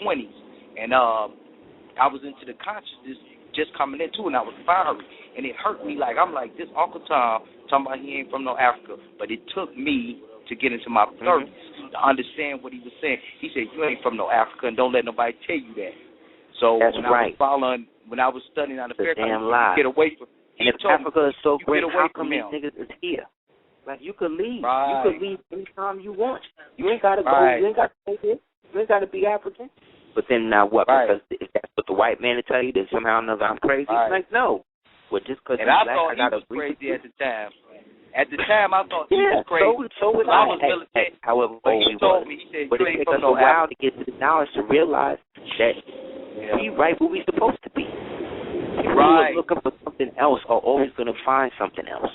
20s, and I was into the consciousness just coming into it, and I was fiery, and it hurt me. Like, I'm like, this Uncle Tom talking about he ain't from no Africa, but it took me to get into my 30s to understand what he was saying. He said, you ain't from no Africa, and don't let nobody tell you that. So that's when right. when I was studying on the fair damn lie. Get away from. And if Africa is so great, how come these niggas is here? Like, you could leave. Right. You could leave anytime you want. You ain't got to go. Right. You ain't got to stay here. You ain't got to be African. But then now what? Right. Because if that's what the white man to tell you, then somehow or another I'm crazy. Right. Like, no. Well, just because I black, thought I got he was crazy at the time. At the time, I thought he was crazy. So was I. However old he was. But it took us a while to get to the knowledge to realize that we right where we supposed to be. People who are looking for something else are always going to find something else.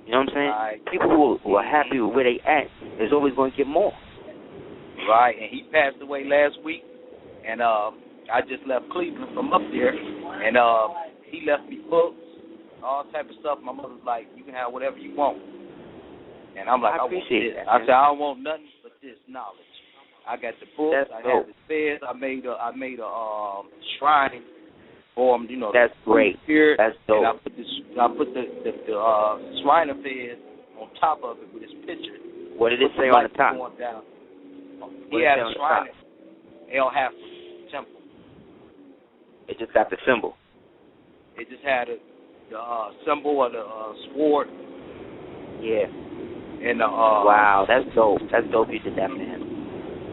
You know what I'm saying? Right. People who are happy with where they at is always going to get more. Right, and he passed away last week, and I just left Cleveland from up there, and he left me books, all type of stuff. My mother's like, you can have whatever you want. And I'm like, I want this. I said, I don't want nothing but this knowledge. I got the books, I had the feds, I made a shrine for him, you know. That's great. Spirit, that's dope. And I put the shrine of feds on top of it with his picture. What did it say on the top? He had a shrine at El Half Temple. It just got the symbol. It just had the symbol of the sword. Yeah. And wow, that's dope. That's dope you did that, man.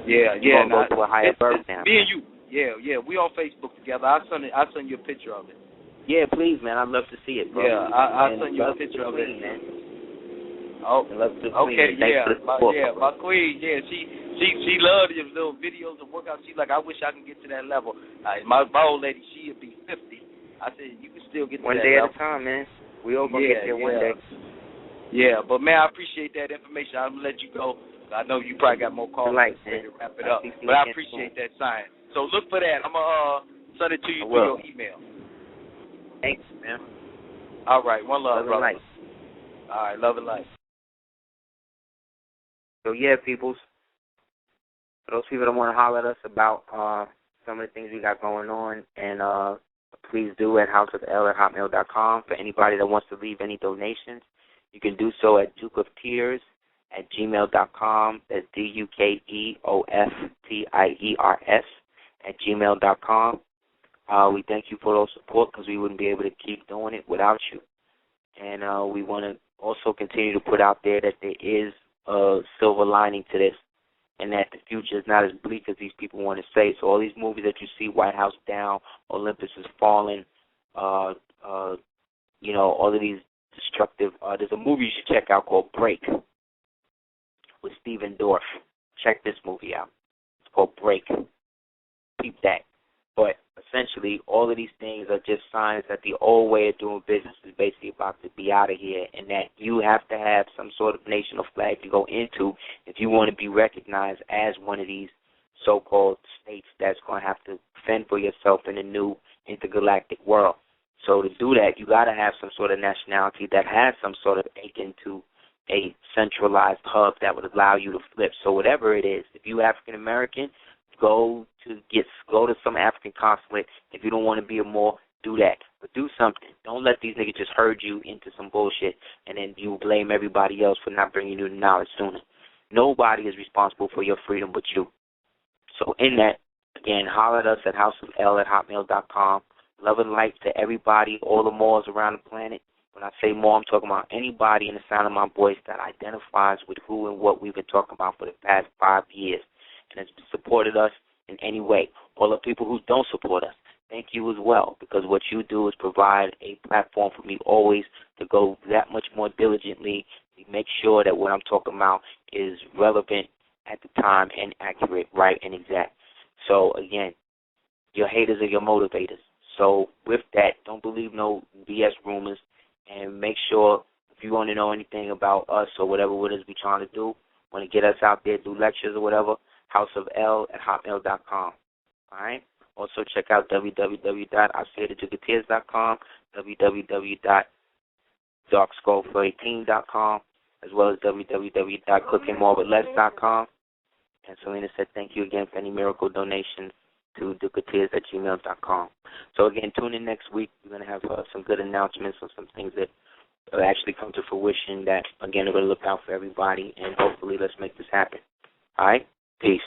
Yeah. You're gonna go to a higher birth now. Me and you. Yeah. We on Facebook together. I'll send you a picture of it. Yeah, please, man. I'd love to see it, bro. Yeah, I'll send you a picture of it, man. Oh, okay, my queen, she loved your little videos and workouts. She's like, I wish I can get to that level. My old lady, she'd be 50. I said, you can still get to that level. One day at a time, man. We all gonna get there one day. Yeah, but man, I appreciate that information. I'm gonna let you go. I know you probably got more calls to wrap it up, but I appreciate that sign. So look for that. I'm gonna send it to you through your email. Thanks, man. All right, one love, brother. Life. All right, love and life. So yeah, peoples. For those people that want to holler at us about some of the things we got going on, and please do at houseofel@hotmail.com. For anybody that wants to leave any donations, you can do so at dukeoftears@gmail.com. That's dukeoftiers@gmail.com. We thank you for those support because we wouldn't be able to keep doing it without you. And we want to also continue to put out there that there is a silver lining to this, and that the future is not as bleak as these people want to say. So all these movies that you see, White House Down, Olympus is Falling, all of these destructive. There's a movie you should check out called Break with Stephen Dorff. Check this movie out. It's called Break. Keep that. But essentially, all of these things are just signs that the old way of doing business is basically about to be out of here, and that you have to have some sort of nation or flag to go into if you want to be recognized as one of these so-called states that's going to have to fend for yourself in a new intergalactic world. So to do that, you got to have some sort of nationality that has some sort of akin to a centralized hub that would allow you to flip. So whatever it is, if you're African American, go to some African consulate. If you don't want to be a Moor, do that. But do something. Don't let these niggas just herd you into some bullshit and then you blame everybody else for not bringing you the knowledge sooner. Nobody is responsible for your freedom but you. So in that, again, holler at us at houseofel@hotmail.com. Love and light to everybody, all the Moors around the planet. When I say Moor, I'm talking about anybody in the sound of my voice that identifies with who and what we've been talking about for the past 5 years and has supported us in any way. All the people who don't support us, thank you as well, because what you do is provide a platform for me always to go that much more diligently, to make sure that what I'm talking about is relevant at the time and accurate, right, and exact. So, again, your haters are your motivators. So, with that, don't believe no BS rumors, and make sure if you want to know anything about us or whatever it is we're trying to do, want to get us out there, do lectures or whatever, houseofel@hotmail.com. All right? Also, check out www.aseertheducateers.com, www.darkskull418.com, as well as www.cookingmorewithless.com. And Selena said thank you again for any miracle donations to ducateers@gmail.com. So, again, tune in next week. We're going to have some good announcements on some things that actually come to fruition that, again, are going to look out for everybody, and hopefully let's make this happen. All right? Peace.